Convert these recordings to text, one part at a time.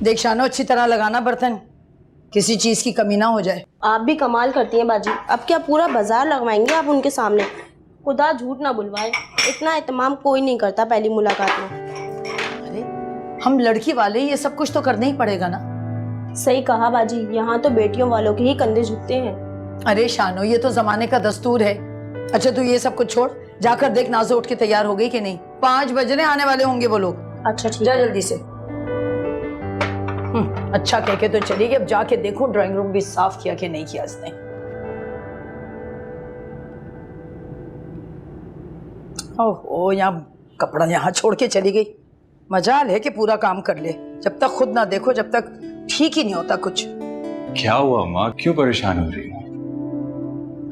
देख शानो, अच्छी तरह लगाना बर्तन, किसी चीज की कमी ना हो जाए। आप भी कमाल करती हैं बाजी, अब क्या पूरा बाजार लगवाएंगे आप उनके सामने? खुदा झूठ ना बुलवाए, इतना एहतमाम कोई नहीं करता पहली मुलाकात में। अरे हम लड़की वाले ये सब कुछ तो करना ही पड़ेगा ना। सही कहा बाजी, यहाँ तो बेटियों वालों के ही कंधे झुकते हैं। अरे शानो, ये तो जमाने का दस्तूर है। अच्छा तू ये सब कुछ छोड़, जाकर देख नाज़ो उठ के तैयार हो गई कि नहीं। 5 बजने आने वाले होंगे वो लोग। अच्छा ठीक जा है। जल्दी से। अच्छा कह के तो चली गई, अब जाके देखो ड्राइंग रूम भी साफ किया कि नहीं किया इसने। ओहो, यहाँ कपड़ा यहाँ छोड़ के चली गई। मजाल है कि पूरा काम कर ले, जब तक खुद ना देखो जब तक ठीक ही नहीं होता कुछ। क्या हुआ माँ, क्यों परेशान हो रही हो?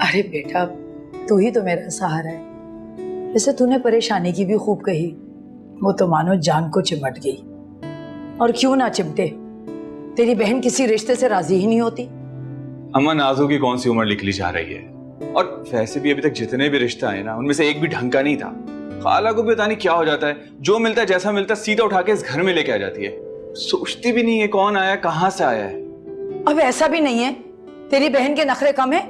अरे बेटा, तू ही तो मेरा सहारा है। वैसे तूने परेशानी की भी खूब कही, वो तो मानो जान को चिमट गई। और क्यों ना चिमटे, तेरी बहन किसी रिश्ते से राजी ही नहीं होती। अम्मा, नाज़ो की कौन सी उम्र निकली जा रही है, और वैसे भी अभी तक जितने भी रिश्ते आए ना, उनमें से एक भी ढंग का नहीं था। खाला को भी पता नहीं क्या हो जाता है, जो मिलता है जैसा मिलता है सीधा उठा के इस घर में लेके आ जाती है। सोचती भी नहीं है कौन आया कहाँ से आया है। अब ऐसा भी नहीं है तेरी बहन के नखरे कम है।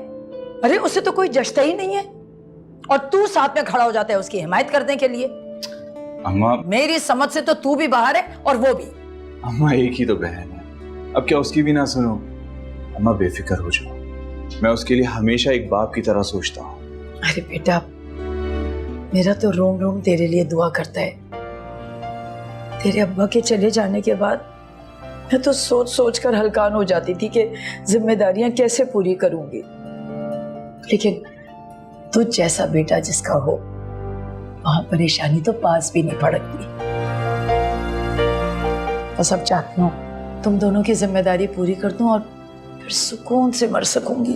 अरे उसे तो कोई जचता ही नहीं है, और तू साथ में खड़ा हो जाता है उसकी हिमायत करने के लिए। अम्मा, मेरी समझ से तो तू भी बाहर है और वो भी। अम्मा एक ही तो बहन है, अब क्या उसकी भी ना सुनो? अम्मा बेफिक्र हो जाओ, मैं उसके लिए हमेशा एक बाप की तरह सोचता हूँ। अरे बेटा, मेरा तो रोम रोम तेरे लिए दुआ करता है। तेरे अब्बा के चले जाने के बाद मैं तो सोच सोच कर हलकान हो जाती थी कि जिम्मेदारियां कैसे पूरी करूंगी। लेकिन तुझ जैसा बेटा जिसका हो, वहां परेशानी तो पास भी नहीं पड़ती। बस अब चाहती हूँ तुम दोनों की जिम्मेदारी पूरी कर दूं और फिर सुकून से मर सकूंगी।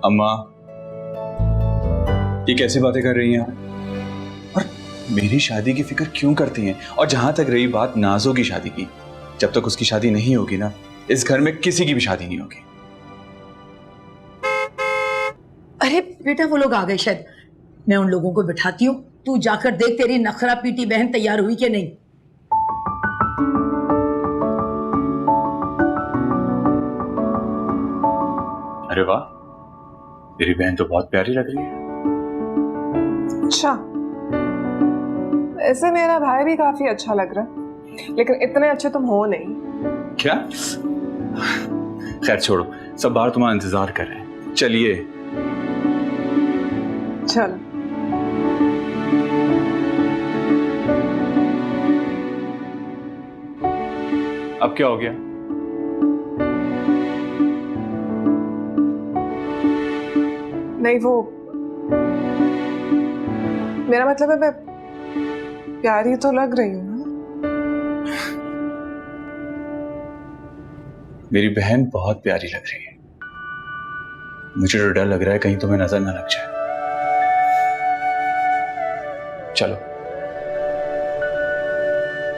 अम्मा, ये कैसी बातें कर रही हैं? और मेरी शादी की फिक्र क्यों करती हैं? और जहां तक रही बात नाज़ो की शादी की, जब तक उसकी शादी नहीं होगी ना, इस घर में किसी की भी शादी नहीं होगी। अरे बेटा, वो लोग आ गए शायद, मैं उन लोगों को बिठाती हूँ। तू जाकर देख तेरी नखरा पीटी बहन तैयार हुई कि नहीं। अरे वाह, तेरी बहन तो बहुत प्यारी लग रही है। अच्छा, ऐसे मेरा भाई भी काफी अच्छा लग रहा है, लेकिन इतने अच्छे तुम हो नहीं। क्या? खैर छोड़ो, सब बाहर तुम्हारा इंतजार कर रहे हैं, चलिए। चल। अब क्या हो गया? नहीं, वो मेरा मतलब है, मैं प्यारी तो लग रही हूँ ना। मेरी बहन बहुत प्यारी लग रही है। मुझे तो डर लग रहा है कहीं तुम्हें नजर ना लग जाए। चलो।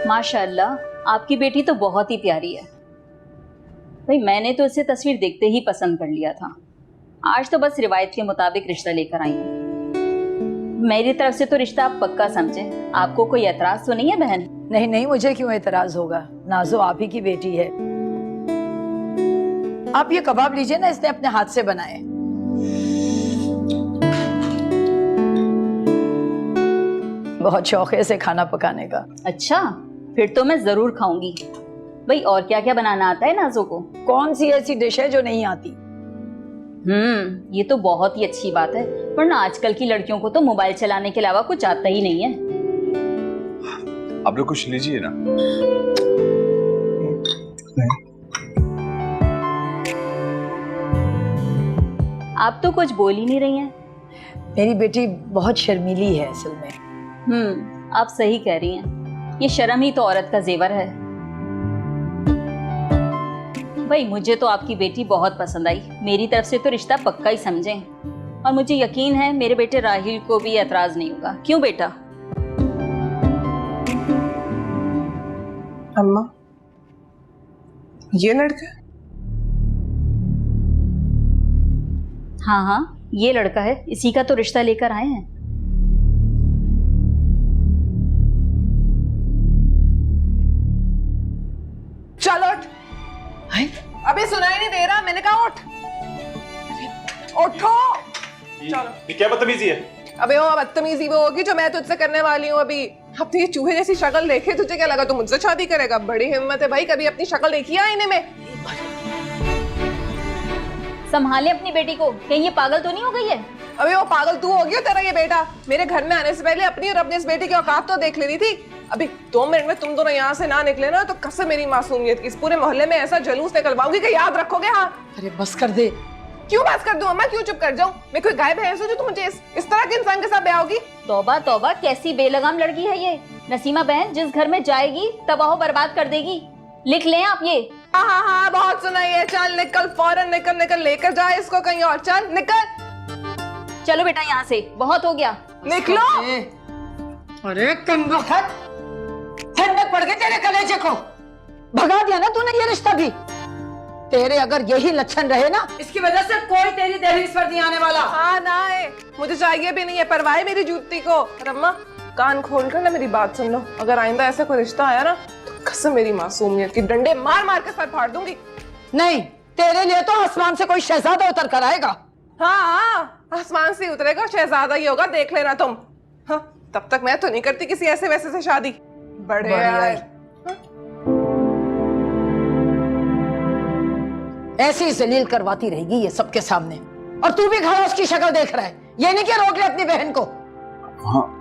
माशाल्लाह, आपकी बेटी तो बहुत ही प्यारी है। भाई मैंने तो इसे तस्वीर देखते ही पसंद कर लिया था। आज तो बस रिवायत के मुताबिक रिश्ता लेकर आई हूँ। मेरी तरफ से तो रिश्ता आप पक्का समझे। आपको कोई एतराज तो नहीं है बहन? नहीं नहीं, मुझे क्यों एतराज होगा, नाज़ो आप ही की बेटी है। आप ये कबाब लीजिए ना, इसने अपने हाथ से बनाए। बहुत शौक है इसे खाना पकाने का। अच्छा, फिर तो मैं जरूर खाऊंगी। भाई और क्या क्या बनाना आता है नाज़ो को? कौन सी ऐसी डिश है जो नहीं आती? ये तो बहुत ही अच्छी बात है, वरना आजकल की लड़कियों को तो मोबाइल चलाने के अलावा कुछ आता ही नहीं है। आप लोग कुछ लीजिए ना। आप तो कुछ बोल ही नहीं रही हैं। मेरी बेटी बहुत शर्मीली है असल में। आप सही कह रही हैं। ये शर्म ही तो औरत का जेवर है। भाई मुझे तो आपकी बेटी बहुत पसंद आई। मेरी तरफ से तो रिश्ता पक्का ही समझें, और मुझे यकीन है मेरे बेटे राहिल को भी एतराज नहीं होगा। क्यों बेटा? अम्मा, ये लड़का? हाँ, ये लड़का है, इसी का तो रिश्ता लेकर आए हैं। चलो अबे सुनाई नहीं दे रहा, मैंने कहा उठ। उठो। चलो। ये क्या बदतमीजी है? अबे वो बदतमीजी वो होगी जो मैं तुझसे करने वाली हूँ अभी। अब तो ये चूहे जैसी शक्ल देखे तुझे क्या लगा तू मुझसे शादी करेगा? बड़ी हिम्मत है भाई, कभी अपनी शक्ल देखी है आईने में? संभाले अपनी बेटी को, कहीं ये पागल तो नहीं हो गई है? अबे वो पागल तू हो गया, तेरा ये बेटा मेरे घर में आने से पहले अपनी और अपने इस बेटी की औकात तो देख लेनी थी। अभी 2 मिनट में तुम दोनों यहाँ से ना निकले ना तो कसम मेरी मासूमियत की, इस पूरे मोहल्ले में ऐसा जलूस निकलवाऊंगी कि याद रखोगे। हाँ अरे बस कर दे। क्यों बात कर दूं अम्मा, क्यों चुप कर जाऊं? मैं कोई गाय भैंस हूं जो तुम मुझे इस तरह के इंसान के साथ ब्याह होगी? तौबा तौबा, कैसी बेलगाम लड़की है ये। नसीमा बहन जिस घर में जाएगी तबाह बर्बाद कर देगी। लिख लें आप ये। हाँ बहुत सुना ये। चल निकल, फौरन निकल निकल, लेकर जा इसको कहीं और। चल निकल। चलो बेटा यहाँ से, बहुत हो गया। निकलो। अरे कमबख्त, ठंडक पड़ गई तेरे कलेजे को। भगा दिया ना तूने ये रिश्ता भी। तेरे अगर यही लक्षण रहे ना, इसकी वजह से कोई तेरी दहलीज पर नहीं आने वाला। हाँ ना है, मुझे चाहिए भी नहीं है, परवाह है मेरी जूती को। अम्मा कान खोल कर ना मेरी बात सुन लो, अगर आइंदा ऐसा कोई रिश्ता आया ना तो कसम मेरी मासूमियत की, डंडे मार मार के सर फाड़ दूंगी। नहीं, तेरे लिए तो आसमान से कोई शहजादा उतर कर आएगा। हाँ आसमान से उतरेगा, शहजादा ही होगा, देख लेना तुम। हाँ तब तक मैं तो नहीं करती किसी ऐसे वैसे से शादी। बड़े आए। ऐसी ही जलील करवाती रहेगी ये सबके सामने, और तू भी खड़ा उसकी शक्ल देख रहा है। ये नहीं कि रोक ले अपनी बहन को। हाँ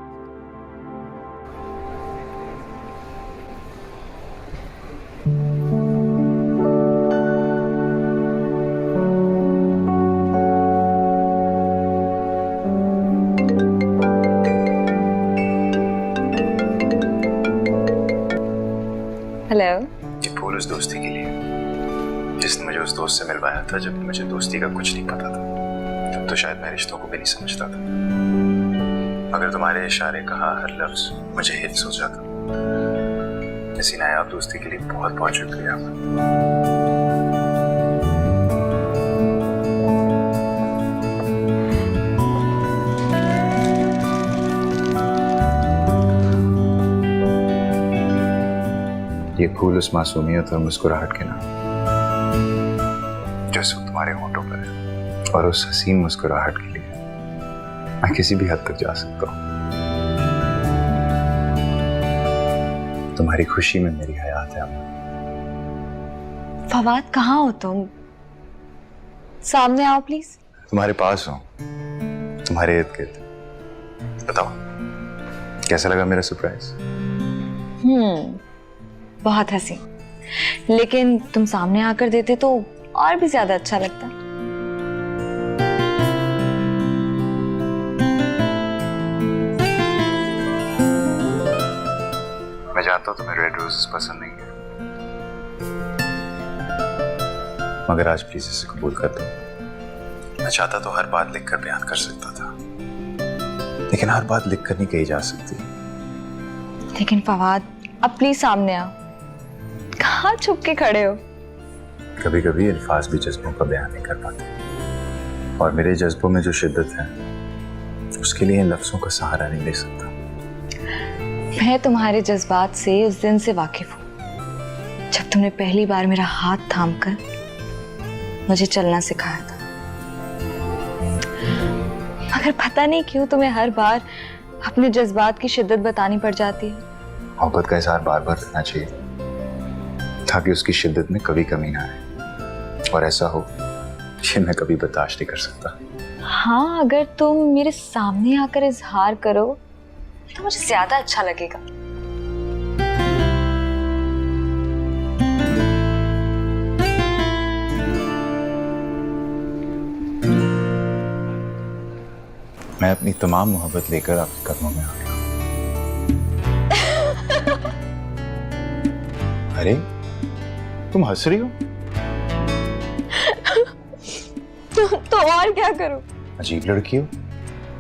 हेलो। ये फूल उस दोस्ती के लिए जिसने मुझे उस दोस्त से मिलवाया था जब मुझे दोस्ती का कुछ नहीं पता था। तब तो शायद मैं रिश्तों को भी नहीं समझता था, मगर तुम्हारे इशारे कहा हर लफ्ज मुझे हिफ्स हो जाता। इसी नायाब दोस्ती के लिए बहुत बहुत शुक्रिया। ये फूल उस मासूमियत और मुस्कुराहट के नाम जो सिर्फ तुम्हारे होंठों पर है, और उस हसीन मुस्कुराहट के लिए मैं किसी भी हद तक जा सकता हूँ। तुम्हारी खुशी में मेरी हयात है अम्मा। फवाद कहाँ हो तुम? सामने आओ प्लीज। तुम्हारे पास हूँ, तुम्हारे इर्द गिर्द। बताओ कैसा लगा मेरा सरप्राइज? बहुत हंसी, लेकिन तुम सामने आकर देते तो और भी ज्यादा अच्छा लगता। मैं जानता हूँ तुम्हें रेड रोजेस पसंद नहीं है, मगर आज प्लीज इसे कबूल कर दो। मैं चाहता तो हर बात लिखकर बयान कर सकता था, लेकिन हर बात लिखकर नहीं कही जा सकती। लेकिन फवाद अब प्लीज सामने आओ, कहाँ छुप के खड़े हो? कभी कभी अल्फाज भी जज्बों का बयान नहीं कर पाते, और मेरे जज्बों में जो शिद्दत है उसके लिए इन लफ्जों का सहारा नहीं ले सकता। मैं तुम्हारे जज्बात से उस दिन से वाकिफ हूँ जब तुमने पहली बार मेरा हाथ थामकर मुझे चलना सिखाया था, मगर पता नहीं क्यों तुम्हें हर बार अपने जज्बात की शिद्दत बतानी पड़ जाती है। मोहब्बत का इजहार बार बार करना चाहिए ताकि उसकी शिद्दत में कभी कमी ना आए, और ऐसा हो ये मैं कभी बर्दाश्त नहीं कर सकता। हाँ, अगर तुम मेरे सामने आकर इजहार करो तो मुझे ज्यादा अच्छा लगेगा। मैं अपनी तमाम मोहब्बत लेकर आपके कदमों में आ गया। अरे तुम हंस रही हो? तो और क्या करूं? अजीब लड़की हो,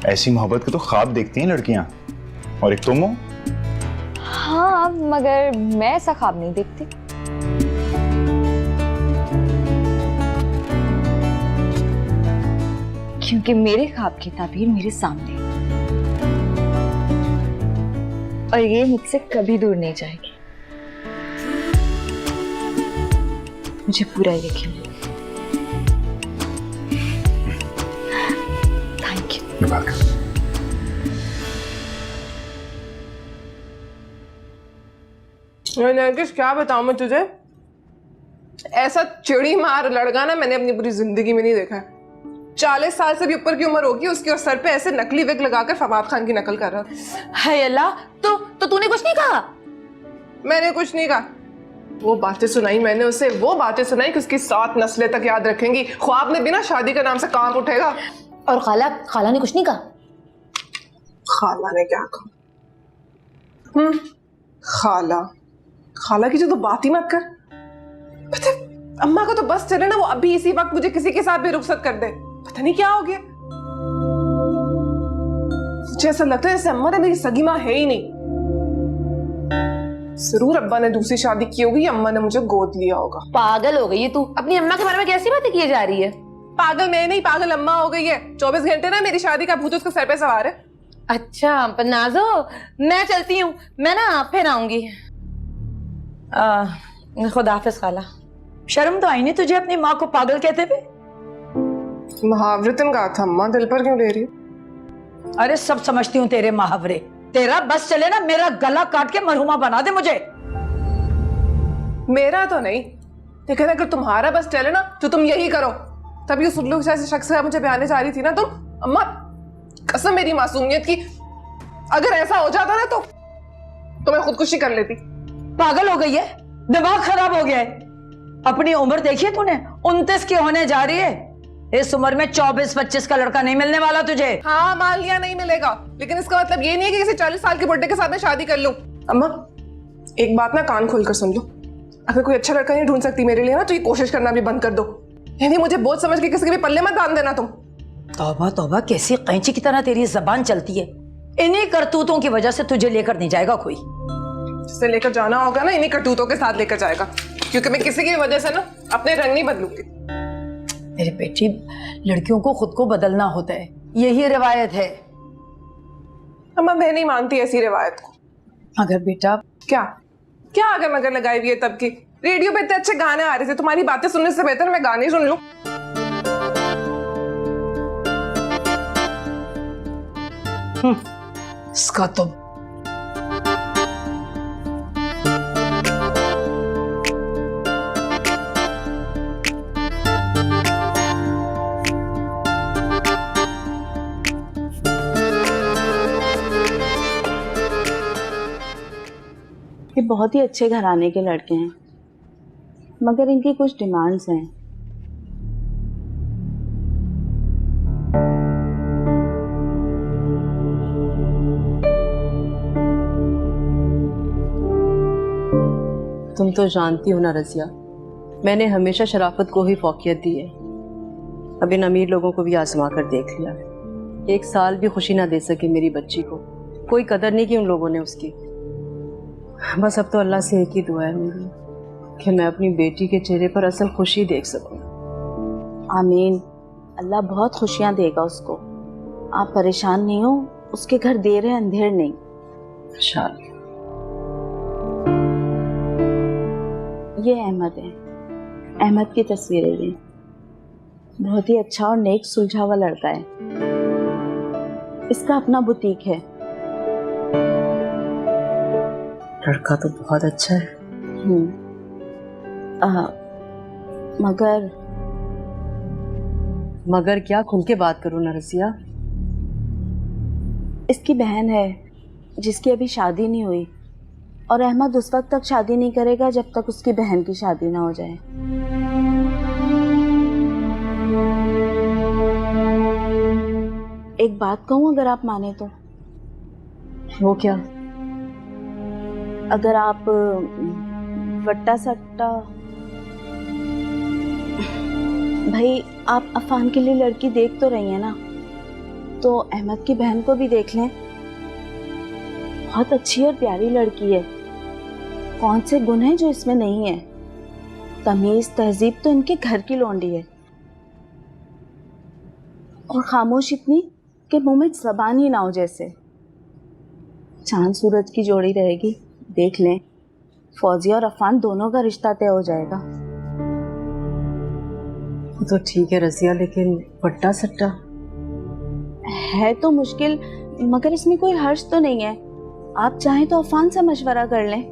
ऐसी मोहब्बत को तो ख्वाब देखती हैं लड़कियां, और एक तुम हो। हाँ, मगर मैं ऐसा ख्वाब नहीं देखती। क्योंकि मेरे ख्वाब की ताबीर मेरे सामने है, और ये मुझसे कभी दूर नहीं जाएगी। मुझे पूरा यकीन है। Thank you. नरगिस क्या बताऊं मैं तुझे, ऐसा चिड़ी मार लड़का ना मैंने अपनी पूरी जिंदगी में नहीं देखा है। 40 साल से भी ऊपर की उम्र होगी उसकी और सर पे ऐसे नकली विग लगाकर फवाद खान की नकल कर रहा था। हाय अल्लाह, तो तूने कुछ नहीं कहा? मैंने कुछ नहीं कहा, वो बातें सुनाई मैंने उसे, वो बातें सुनाई कि उसकी 7 नस्लें तक याद रखेंगी, ख्वाब में बिना शादी का नाम से कांप उठेगा। और खाला ने कुछ नहीं कहा? खाला ने क्या कहा? खाला की जो तो बात ही मत कर। पता है, अम्मा का तो बस चले ना, वो अभी इसी वक्त मुझे किसी के साथ भी रुखसत कर दे। पता नहीं क्या हो गया, मुझे ऐसा लगता है जैसे अम्मा ने मेरी सगी माँ है ही नहीं। जरूर अब्बा ने दूसरी शादी की होगी, अम्मा ने मुझे गोद लिया होगा। पागल हो गई है तू, अपनी अम्मा के बारे में कैसी बातें किए जा रही है? पागल मैं नहीं, पागल अम्मा हो गई है। 24 घंटे ना मेरी शादी का भूत उसके सर पे सवार है। अच्छा पर नाजो, मैं चलती हूँ, मैं ना फिर आऊंगी। खुदा हाफिज खाला। शर्म तो आई नहीं तुझे अपनी माँ को पागल कहते हुए? मुहावरतन कहा था अम्मा, दिल पर क्यों ले रही हो? अरे सब समझती हूँ तेरे मुहावरे। तेरा बस चले ना, मेरा गला काट के मरहुमा बना दे मुझे। मेरा तो नहीं, लेकिन अगर तुम्हारा बस चले ना तो तुम यही करो। तभी उस उल्लू जैसे शख्स से मुझे बयाने जा रही थी ना तुम। अम्मा कसम मेरी मासूमियत की, अगर ऐसा हो जाता ना तो मैं खुदकुशी कर लेती। पागल हो गई है, दिमाग खराब हो गया है। अपनी उम्र देखी है तूने, 29 की होने जा रही है। इस उम्र में 24-25 का लड़का नहीं मिलने वाला तुझे। हाँ मान लिया नहीं मिलेगा, लेकिन इसका मतलब ये नहीं है कि किसी 40 साल के बुड्ढे के साथ मैं शादी कर लूं। अम्मा एक बात ना कान खोल कर सुन लो, अगर कोई अच्छा लड़का नहीं ढूंढ सकती मेरे लिए ना तो ये कोशिश करना भी बंद कर दो। यानी मुझे बोझ समझ के किसी के भी पल्ले मत बांध देना तुम। तौबा तौबा, कैसी कैंची की तरह तेरी जबान चलती है। इन्हीं करतूतों की वजह से तुझे लेकर नहीं जाएगा कोई। जिसे लेकर जाना होगा ना इन्हीं करतूतों के साथ लेकर जाएगा, क्योंकि मैं किसी की वजह से ना अपने रंग नहीं बदलूंगी। मेरी बेटी, लड़कियों को खुद को बदलना होता है, यही रिवायत है। अम्मा मैं नहीं मानती ऐसी रिवायत को। अगर बेटा क्या क्या अगर मगर लगाई हुई है तब की? रेडियो पे इतने अच्छे गाने आ रहे थे, तुम्हारी बातें सुनने से बेहतर मैं गाने सुन लूं। इसका तो ये बहुत ही अच्छे घराने के लड़के हैं, मगर इनकी कुछ डिमांड्स हैं। तुम तो जानती हो ना रजिया, मैंने हमेशा शराफत को ही फौकियत दी है। अब इन अमीर लोगों को भी आजमा कर देख लिया। 1 साल भी खुशी ना दे सकी मेरी बच्ची को, कोई कदर नहीं की उन लोगों ने उसकी। बस अब तो अल्लाह से एक ही दुआ है मेरी कि मैं अपनी बेटी के चेहरे पर असल खुशी देख सकूं। आमीन, अल्लाह बहुत खुशियां देगा उसको। आप परेशान नहीं हो, उसके घर देर है अंधेर नहीं। इंशाअल्लाह। ये अहमद है, अहमद की तस्वीर है ये। बहुत ही अच्छा और नेक सुलझा हुआ लड़का है। इसका अपना बुटीक है। लड़का तो बहुत अच्छा है। मगर क्या? खुल के बात करो ना रसिया। इसकी बहन है जिसकी अभी शादी नहीं हुई, और अहमद उस वक्त तक शादी नहीं करेगा जब तक उसकी बहन की शादी ना हो जाए। एक बात कहूँ अगर आप माने तो? वो क्या? अगर आप वट्टा सट्टा, भाई आप अफान के लिए लड़की देख तो रही हैं ना, तो अहमद की बहन को भी देख लें। बहुत अच्छी और प्यारी लड़की है। कौन से गुण हैं जो इसमें नहीं है? तमीज तहजीब तो इनके घर की लौंडी है, और खामोश इतनी कि मुंह में जबान ही ना हो जैसे। चांद सूरज की जोड़ी रहेगी, देख लें। फौजिया और अफान दोनों का रिश्ता तय हो जाएगा। वो तो ठीक है रजिया, लेकिन पट्टा सट्टा है तो मुश्किल, मगर इसमें कोई हर्ज तो नहीं है। आप चाहें तो अफान से मशवरा कर लें।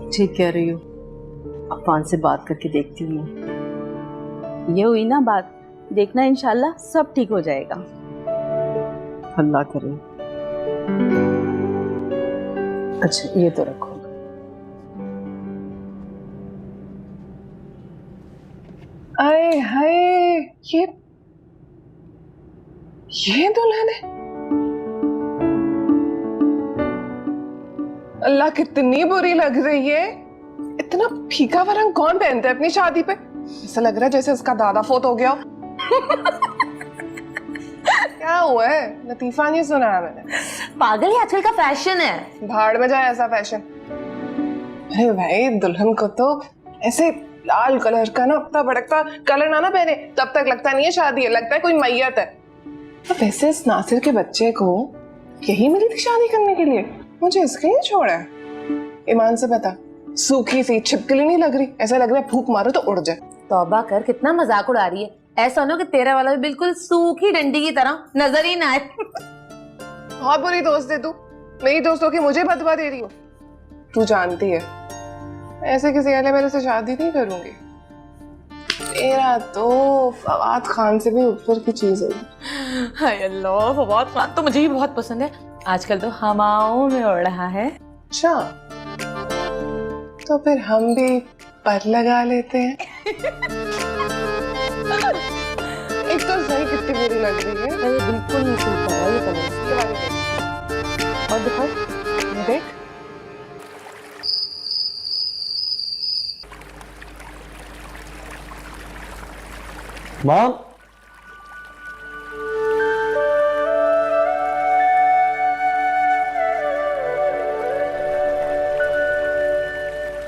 ठीक कह रही हो, अफान से बात करके देखती हूँ मैं। ये हुई ना बात, देखना इंशाल्लाह सब ठीक हो जाएगा। अल्लाह करे। अच्छा ये तो रखो। आए हाय, ये दुल्हन है। अल्लाह कितनी बुरी लग रही है। इतना फीका हुआ रंग कौन पहनता है अपनी शादी पे? ऐसा लग रहा है जैसे उसका दादा फोत हो गया हो। क्या हुआ है? लतीफा नहीं सुना है मैंने। पागल, ही आजकल का फैशन है। भाड़ में जाए ऐसा फैशन। अरे भाई, दुल्हन को तो ऐसे लाल कलर का ना अपना भड़कता कलर ना पहने तब तक लगता नहीं है शादी है, लगता है कोई मैयत है। तो वैसे इस नासिर के बच्चे को यही मिली थी शादी करने के लिए, मुझे इसके लिए छोड़ा है। ईमान से बता, सूखी सी छिपकली नहीं लग रही, ऐसा लग रहा है फूंक मारो तो उड़ जाए। तौबा कर, कितना मजाक उड़ा रही है। ऐसा ना कि तेरा वाला भी बिल्कुल सूखी डंडी की तरह नजर ही ना आए। बहुत बुरी दोस्त है तू, मेरी दोस्तों की मुझे बदवा दे रही हो। तू जानती है ऐसे किसी अहले मेरे से शादी नहीं करूंगी। तेरा तो फवाद खान से भी ऊपर की चीज है। हाय अल्लाह, फवाद खान तो मुझे भी बहुत पसंद है। आजकल तो हवाओं में उड़ रहा है। अच्छा, तो फिर हम भी पर लगा लेते हैं। एक तो सही कितनी बुरी लग रही है। ये बिल्कुल नहीं सूट कर रहा ये कलर। और दिखा, देख, माँ,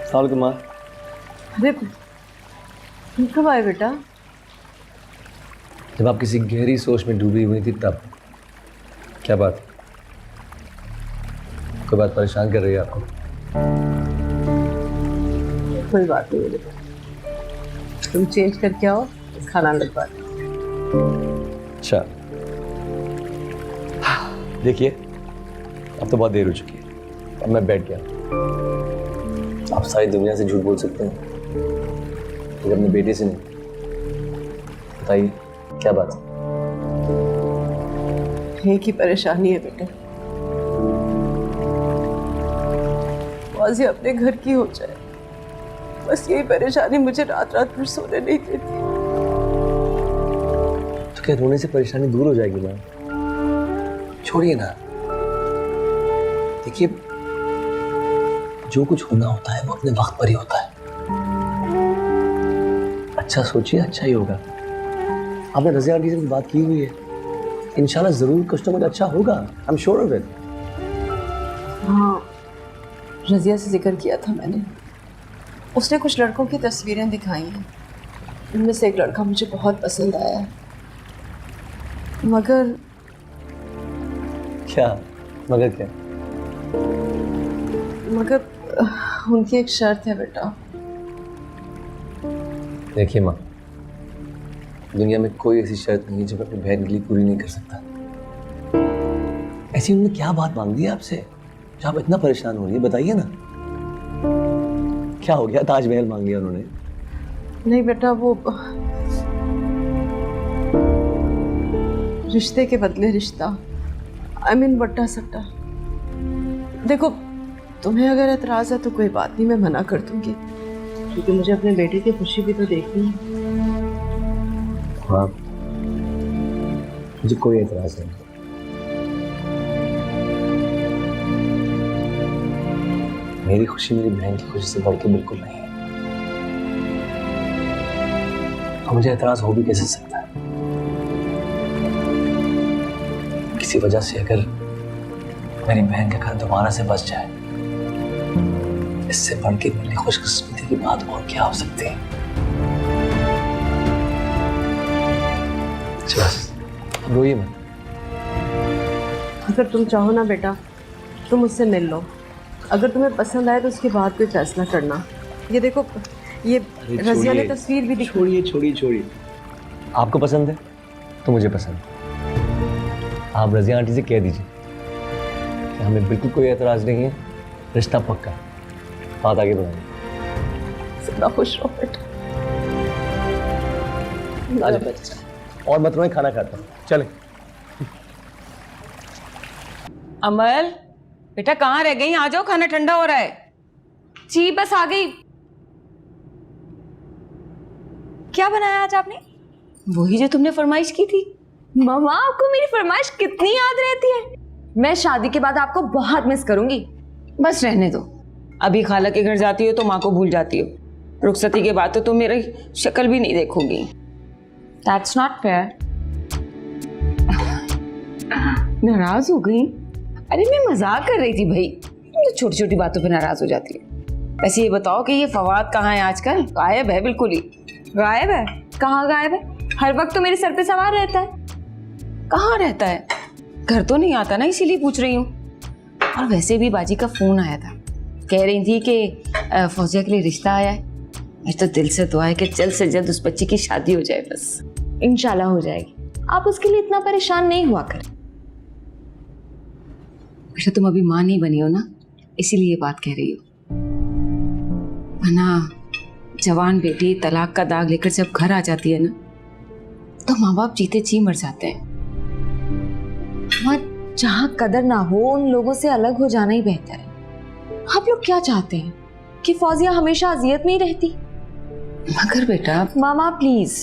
साल माँ। अरे तुम कब आए बेटा? जब आप किसी गहरी सोच में डूबी हुई थी तब। क्या बात? कोई बात परेशान कर रही है आपको? कोई बात नहीं बेटा, तुम चेंज करके आओ, खाना लगवा। अच्छा, देखिए अब तो बहुत देर हो चुकी है, अब मैं बैठ गया। आप सारी दुनिया से झूठ बोल सकते हैं लेकिन अपने बेटे से नहीं। बताइए क्या बात है? एक ही परेशानी है बेटा, वाज़ी अपने घर की हो जाए, बस यही परेशानी मुझे रात रात भर सोने नहीं देती। तो क्या रोने से परेशानी दूर हो जाएगी माँ? छोड़िए ना। देखिए, जो कुछ होना होता है वो अपने वक्त पर ही होता है। अच्छा सोचिए, अच्छा ही होगा। आपने रज़िया आंटी से बात की हुई है, इंशाल्लाह जरूर कुछ ना कुछ अच्छा होगा। I am sure of it. हाँ, रज़िया से जिक्र किया था मैंने। उसने कुछ लड़कों की तस्वीरें दिखाई हैं, उनमें से एक लड़का मुझे बहुत पसंद आया है। मगर क्या? मगर क्या? मगर उनकी एक शर्त है बेटा। देखिए माँ, दुनिया में कोई ऐसी शर्त नहीं है जो मैं अपनी बहन के लिए पूरी नहीं कर सकता। ऐसी उन्होंने क्या बात मांग दी है आपसे जो आप इतना परेशान हो रही है? बताइए ना, क्या हो गया? ताजमहल मांग लिया उन्होंने? नहीं बेटा, वो रिश्ते के बदले रिश्ता, आई मीन बट्टा सट्टा। देखो, तुम्हें अगर एतराज है तो कोई बात नहीं, मैं मना कर दूंगी, क्योंकि मुझे अपने बेटे की खुशी भी तो देखनी है। हाँ, मुझे कोई एतराज नहीं। मेरी खुशी मेरी बहन की खुशी से बढ़ के बिल्कुल नहीं है। तो मुझे एतराज हो भी कैसे सकता है? किसी वजह से अगर मेरी बहन का घर दोबारा से बच जाए, इससे बढ़ के मेरी खुशकिस्मती की बात और क्या हो सकती है? बस रोइए मत। अगर तुम चाहो ना बेटा, तुम मुझसे मिल लो। अगर तुम्हें पसंद आए तो उसके बाद कोई फैसला करना। ये देखो, ये रजिया ने तस्वीर भी दिखाई। छोड़िए छोड़िए छोड़िए, आपको पसंद है तो मुझे पसंद है। आप रजिया आंटी से कह दीजिए कि हमें बिल्कुल कोई एतराज़ नहीं है, रिश्ता पक्का है। बात आगे बढ़ाइए। सदा खुश रहो बेटा। आज और मत रोएं, खाना खाता हूँ, चले। अमल बेटा कहाँ रह गई? आ जाओ, खाना ठंडा हो रहा है। जी बस आ गई। क्या बनाया आज आपने? वही जो तुमने फरमाइश की थी। मम्मा आपको मेरी फरमाइश कितनी याद रहती है। मैं शादी के बाद आपको बहुत मिस करूंगी। बस रहने दो, अभी खाला के घर जाती हो तो माँ को भूल जाती हो, रुखसती के बाद तो तुम मेरी शक्ल भी नहीं देखोगी। That's not fair. नाराज हो गई? अरे मैं मजाक कर रही थी भाई, तुम तो छोटी छोटी बातों पे नाराज हो जाती है। वैसे ये बताओ कि ये फवाद कहाँ है आजकल? गायब है बिल्कुल ही। गायब है? कहाँ गायब है? हर वक्त तो मेरे सर पे सवार रहता है। कहाँ रहता है? घर तो नहीं आता ना, इसीलिए पूछ रही हूँ। और वैसे भी बाजी का फोन आया था, कह रही थी कि फौजिया के लिए रिश्ता आया है। मेरी तो दिल से दुआ है कि जल्द से जल्द उस बच्ची की शादी हो जाए। बस इंशाल्लाह हो जाएगी। आप उसके लिए इतना परेशान नहीं हुआ करें। बेटा तुम अभी माँ नहीं बनी हो ना, इसीलिए ये बात कह रही हो। वरना जवान बेटी तलाक का दाग लेकर जब घर आ जाती है ना, तो माँ बाप जीते जी मर जाते हैं। जहाँ कदर ना हो उन लोगों से अलग हो जाना ही बेहतर है। आप लोग क्या चाहते हैं कि फौजिया हमेशा अजियत में ही रहती? मगर बेटा मामा प्लीज,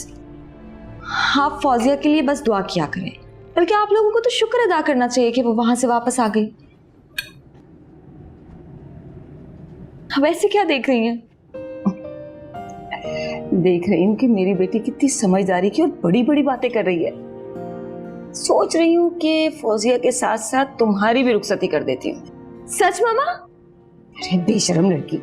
आप फौजिया के लिए बस दुआ किया करें। बल्कि आप लोगों को तो शुक्र अदा करना चाहिए कि वो वहां से वापस आ गई। अब ऐसे क्या देख रही हैं? देख रही हूँ कि मेरी बेटी कितनी समझदारी की और बड़ी बड़ी बातें कर रही है। सोच रही हूँ कि फौजिया के साथ साथ तुम्हारी भी रुखसती कर देती हूँ। सच मामा? अरे बेशरम लड़की।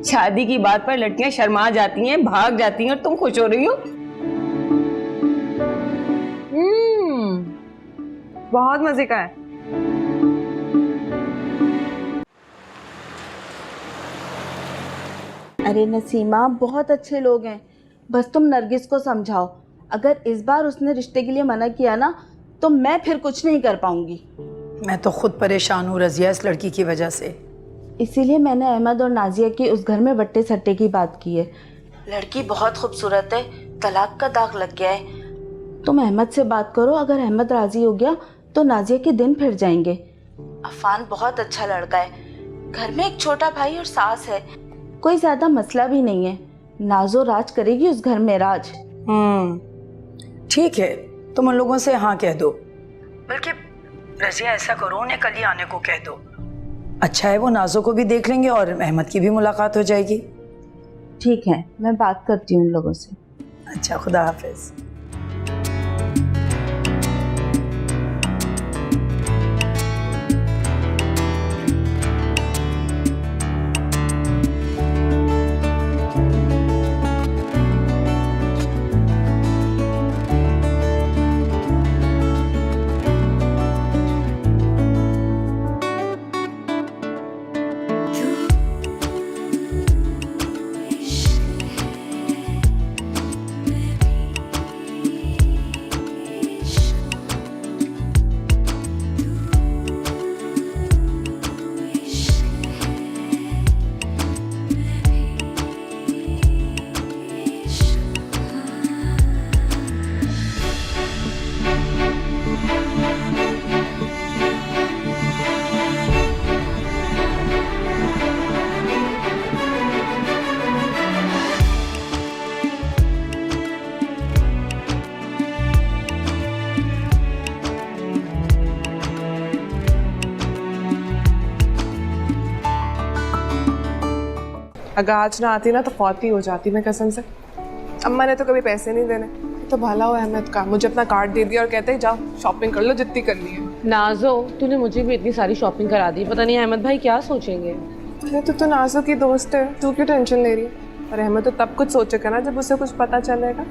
शादी की बात पर लड़कियां शर्मा जाती हैं, भाग जाती हैं, और तुम खुश हो रही हो। बहुत मजे का है। अरे नसीमा बहुत अच्छे लोग हैं, बस तुम नरगिस को समझाओ। अगर इस बार उसने रिश्ते के लिए मना किया ना तो मैं फिर कुछ नहीं कर पाऊंगी। मैं तो खुद परेशान हूँ रजिया इस लड़की की वजह से। इसीलिए मैंने अहमद और नाजिया की उस घर में वट्टे सट्टे की बात की है। लड़की बहुत खूबसूरत है, तलाक का दाग लग गया है। तुम अहमद से बात करो, अगर अहमद राजी हो गया तो नाजिया के दिन फिर जाएंगे। अफान बहुत अच्छा लड़का है, घर में एक छोटा भाई और सास है, कोई ज्यादा मसला भी नहीं है। नाजो राज करेगी उस घर में राज। ठीक है, तुम उन लोगों से हाँ कह दो। बल्कि रजिया ऐसा करो, उन्हें कल ही आने को कह दो। अच्छा है, वो नाजो को भी देख लेंगे और अहमद की भी मुलाकात हो जाएगी। ठीक है, मैं बात करती हूँ उन लोगों से। अच्छा, खुदा हाफिज। अगर आज ना आती ना तो फौत ही हो जाती मैं कसम से। अम्मा ने तो कभी पैसे नहीं देने, तो भला हो अहमद का, मुझे अपना कार्ड दे दिया और कहते हैं जाओ शॉपिंग कर लो जितनी करनी है। नाजो तूने मुझे भी इतनी सारी शॉपिंग करा दी, पता नहीं अहमद भाई क्या सोचेंगे। अरे तो नाजो की दोस्त है, तू क्यों टेंशन ले रही है? और अहमद तो तब कुछ सोचेगा ना जब उसे कुछ पता चलेगा।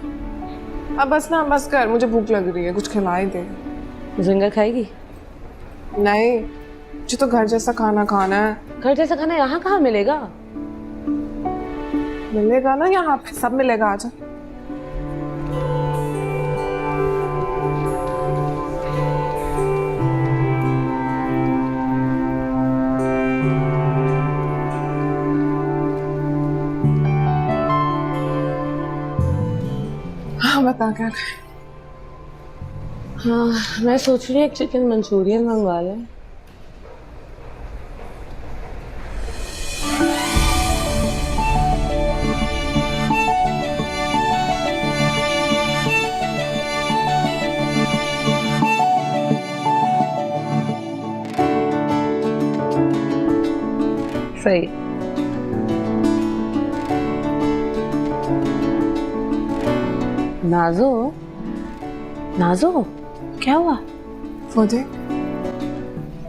अब बस कर, मुझे भूख लग रही है, कुछ खिलाई दे। जिंगर खाएगी? नहीं, मुझे तो घर जैसा खाना खाना है। घर जैसा खाना यहाँ कहाँ मिलेगा? मिलेगा ना यहाँ पे, सब मिलेगा। आजा। हाँ बता क्या खाए? हाँ मैं सोच रही हूँ एक चिकन मंचूरियन मंगवा लें। सही। नाजो, नाजो क्या हुआ? वो देख,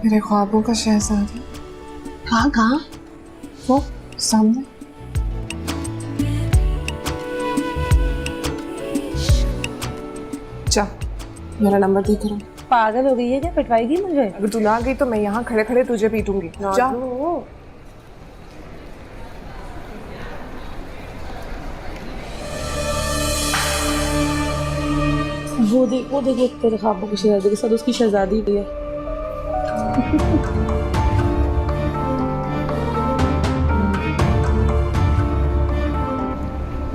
मेरे ख्वाबों का शहजादा। कहाँ कहाँ? वो सामने। जा, मेरा नंबर देख रहा हूँ। पागल हो गई है क्या? पिटवाएगी मुझे? अगर तू ना गई तो मैं यहाँ खड़े खड़े तुझे पीटूंगी। जा। वो देखो तेरे ख्वाबों के शहजादे के साथ उसकी शहजादी भी है।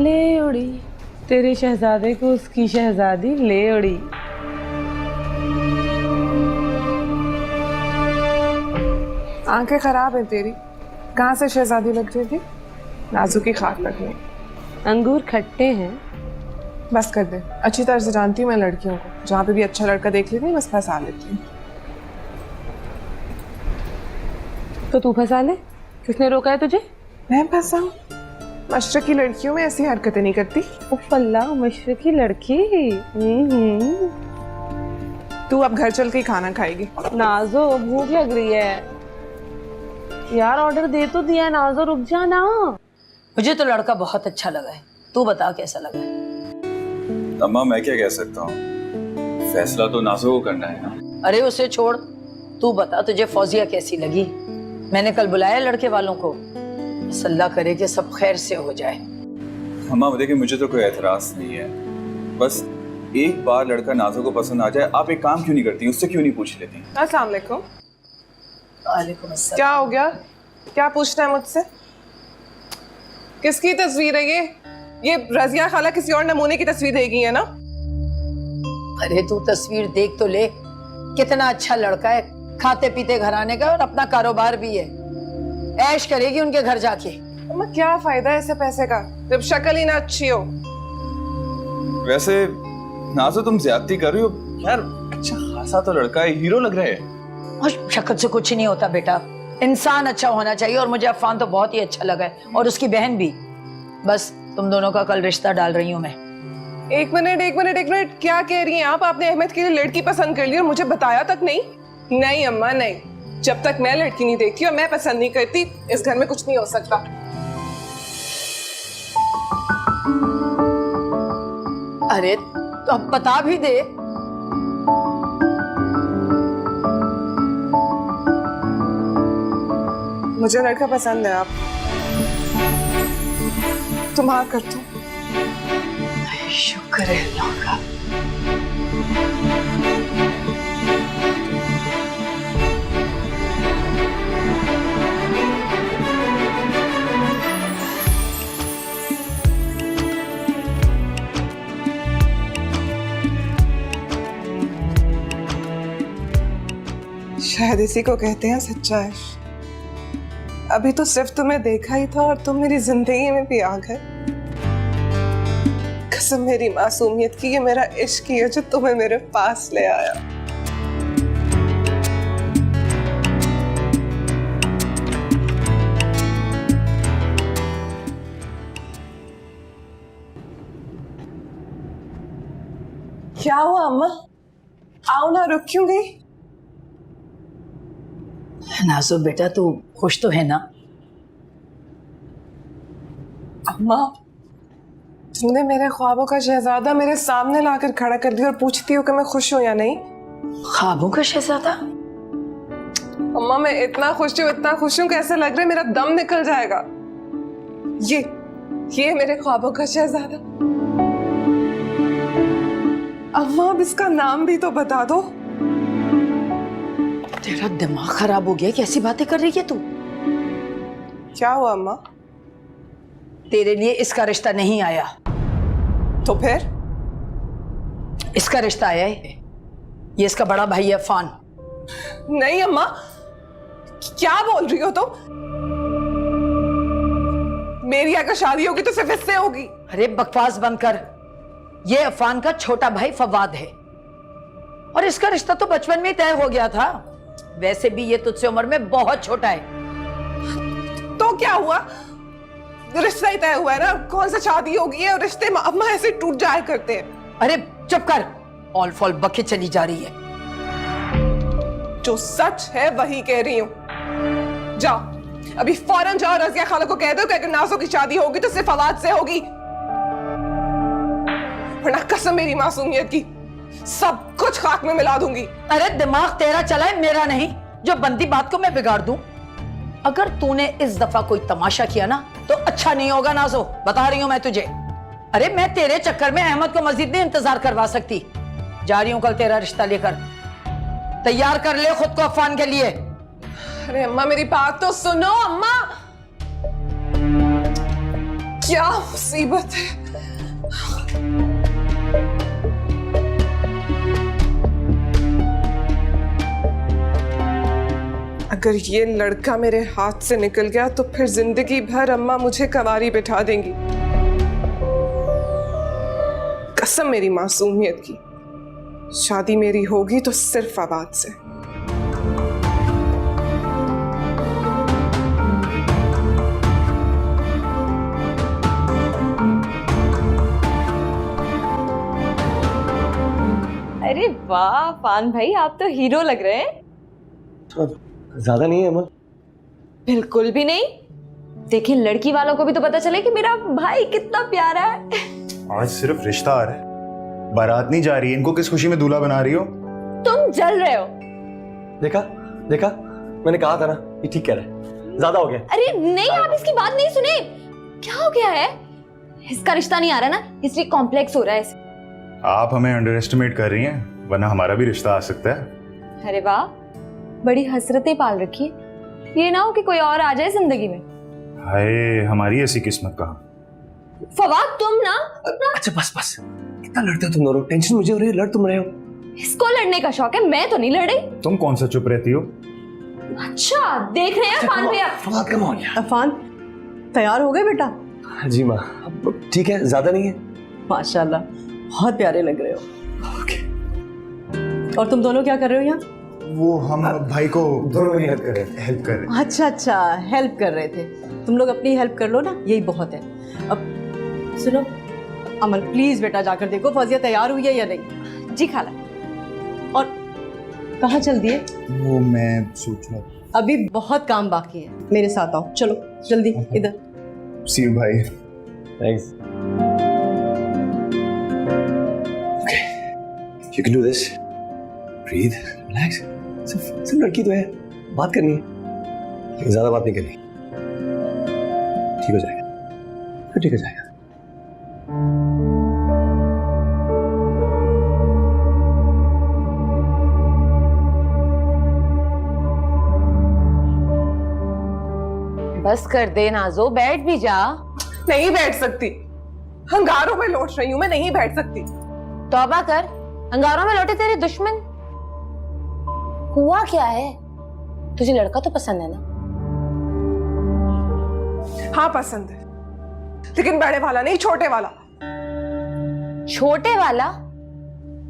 ले उड़ी तेरे शहजादे को उसकी शहजादी ले उड़ी। आंखें खराब है तेरी, कहाँ से शहजादी लग रही थी? नाजू की खाक लग रही। अंगूर खट्टे हैं। बस कर दे, अच्छी तरह से जानती हूँ मैं लड़कियों को, जहाँ पे भी अच्छा लड़का देख लेती हूँ बस फंसा लेती हूँ। तो तू फंसा ले, किसने रोका है तुझे? मैं फंसाऊँ? मशरकी लड़कियों में ऐसी हरकतें नहीं करती। उफ अल्लाह, मशरकी लड़की। तू अब घर चल के ही खाना खाएगी। नाजो भूख लग रही है यार, ऑर्डर दे तो दिया है। नाजो रुक जा ना। मुझे तो लड़का बहुत अच्छा लगा है, तू बता कैसा लगा है? अम्मा मैं क्या कह सकता हूँ, फैसला तो नाज़ो को करना है ना। अरे उसे छोड़, तू बता तुझे फौजिया कैसी लगी? मैंने कल बुलाया लड़के वालों को, बस अल्लाह करे कि सब खैर से हो जाए। अम्मा देखिए मुझे तो कोई एतराज नहीं है, बस एक बार लड़का नाज़ो को पसंद आ जाए, आप एक काम क्यों नहीं करती, उससे क्यों नहीं पूछ लेती? अस्सलाम वालेकुम। वालेकुम अस्सलाम। क्या हो गया? क्या पूछना है मुझसे? किसकी तस्वीर है ये रजिया खाला किसी और नमूने की तस्वीर देगी है ना? अरे तू तस्वीर देख तो ले, कितना अच्छा लड़का है, खाते पीते घराने का और अपना कारोबार भी है, ऐश करेगी उनके घर जाके। अम्मा क्या फायदा है ऐसे पैसे का जब शक्ल ही ना अच्छी हो। वैसे नाज़ो तुम ज्यादती कर रही हो यार, अच्छा खासा तो लड़का है, हीरो लग रहा है। और शक्ल से कुछ नहीं होता बेटा, इंसान अच्छा होना चाहिए। और मुझे अफान तो बहुत ही अच्छा लगा है, और उसकी बहन भी। बस तुम दोनों का कल रिश्ता डाल रही हूँ मैं। एक मिनट, क्या कह रही हैं आप? आपने अहमद के लिए लड़की पसंद कर ली और मुझे बताया तक नहीं? नहीं अम्मा नहीं, जब तक मैं लड़की नहीं देखती और मैं पसंद नहीं करती इस घर में कुछ नहीं हो सकता। अरे तो अब बता भी दे। मुझे लड़का पसंद है, आप तुम हाँ कर दो। शुक्र है अल्लाह का। शायद इसी को कहते हैं सच्चा इश्क। अभी तो सिर्फ तुम्हें देखा ही था और तुम मेरी जिंदगी में भी आ गए। कसम मेरी मासूमियत की, ये मेरा इश्क ही है जो तुम्हें मेरे पास ले आया। क्या हुआ अम्मा? आओ ना, रुक क्यों गई? नाज़ो बेटा तू खुश तो है ना? अम्मा तुमने मेरे ख्वाबों का शहजादा मेरे सामने लाकर खड़ा कर दिया और पूछती हो कि मैं खुश हूं या नहीं? ख्वाबों का शहजादा? अम्मा मैं इतना खुश हूं कि ऐसा लग रहा है मेरा दम निकल जाएगा। ये ये मेरे ख्वाबों का शहजादा। अम्मा अब इसका नाम भी तो बता दो। तेरा दिमाग खराब हो गया, कैसी बातें कर रही है तू? क्या हुआ अम्मा? तेरे लिए इसका रिश्ता नहीं आया। तो फिर? इसका रिश्ता आया है, ये इसका बड़ा भाई है अफान। नहीं अम्मा, क्या बोल रही हो तुम? मेरी अगर शादी होगी तो सिर्फ इससे होगी। अरे बकवास बंद कर। ये अफान का छोटा भाई फवाद है और इसका रिश्ता तो बचपन में ही तय हो गया था। वैसे भी ये तुझसे उम्र में बहुत छोटा है। तो क्या हुआ? रिश्ता ही तय हुआ है ना, कौन सा शादी होगी है? और रिश्ते अम्मा ऐसे टूट जाया करते हैं। अरे चुप कर, ऑल फॉल बके चली जा रही है। जो सच है वही कह रही हूं। जाओ अभी फौरन जाओ, रजिया खाला को कह दो कि अगर नाज़ो की शादी होगी तो सिर्फ फवाद से होगी, वरना कसम मेरी मासूमियत की सब कुछ खाक में मिला दूंगी। अरे दिमाग तेरा चला है, मेरा नहीं, जो बनती बात को मैं बिगाड़ दूं। अगर तूने इस दफा कोई तमाशा किया ना तो अच्छा नहीं होगा नाज़ो, बता रही हूं मैं तुझे। अरे मैं तेरे चक्कर में अहमद को मस्जिद नहीं इंतजार करवा सकती। जा रही हूं कल तेरा रिश्ता लेकर, तैयार कर ले खुद को अफान के लिए। अरे अम्मा मेरी बात तो सुनो। अम्मा क्या मुसीबत है। अगर ये लड़का मेरे हाथ से निकल गया तो फिर जिंदगी भर अम्मा मुझे कवारी बिठा देंगी, कसम मेरी मासूमियत की। शादी मेरी होगी तो सिर्फ फवाद से। अरे वाह पान भाई, आप तो हीरो लग रहे हैं। ज्यादा नहीं है अमन? बिल्कुल भी नहीं। देखिए लड़की वालों को भी तो पता चले कि मेरा भाई कितना प्यारा है। आज सिर्फ रिश्ता आ रहा है, बारात नहीं जा रही है। इनको किस खुशी में दूल्हा बना रही हो? तुम जल रहे हो। देखा देखा, मैंने कहा था ना, ये ठीक कह रहा है, ज्यादा हो गया। अरे नहीं, आप इसकी बात नहीं सुने। क्या हो गया है? इसका रिश्ता नहीं आ रहा ना, इसलिए कॉम्प्लेक्स हो रहा है इसे। आप हमें अंडर एस्टिमेट कर रही हैं, वरना हमारा भी रिश्ता आ सकता है। अरे वाह, बड़ी हसरतें पाल रखी है। ये ना हो कि कोई और आ जाए जिंदगी में। हाय, हमारी ऐसी किस्मत कहाँ। फवाद तुम ना अच्छा बस बस, कितना लड़ते हो तुम दोनों? टेंशन मुझे हो रही है, लड़ तुम रहे हो। इसको लड़ने का शौक है, मैं तो नहीं लड़ रही। तुम कौन सा चुप रहती हो? अच्छा देख रहे हैं पान भैया। फवाद कम हो गया। अफान तैयार हो गए बेटा? जी माँ, ठीक है, ज्यादा नहीं है। माशाल्लाह, बहुत प्यारे लग रहे हो। और तुम दोनों क्या कर रहे हो यहाँ? वो हम भाई को दोनों में हेल्प कर रहे हैं। अच्छा अच्छा, हेल्प कर रहे थे। तुम लोग अपनी हेल्प कर लो ना, यही बहुत है। अब सुनो अमन, प्लीज बेटा जाकर देखो फौजिया तैयार हुई है या नहीं। जी खाला। और कहाँ चल दिए? वो मैं सोच रहा था, अभी बहुत काम बाकी है, मेरे साथ आओ, चलो जल्दी इधर। सी यू भाई। Thanks. Okay, you can do this. Breathe, relax. सिर्फ लड़की तो है, बात करनी है, लेकिन ज्यादा बात नहीं करनी। ठीक हो जाएगा, ठीक हो जाएगा। बस कर दे नाजो, बैठ भी जा। नहीं बैठ सकती, अंगारों में लौट रही हूं मैं, नहीं बैठ सकती। तौबा कर, अंगारों में लौटे तेरे दुश्मन। हुआ क्या है? तुझे लड़का तो पसंद है ना? हाँ पसंद है, लेकिन बड़े वाला नहीं, छोटे वाला। छोटे वाला?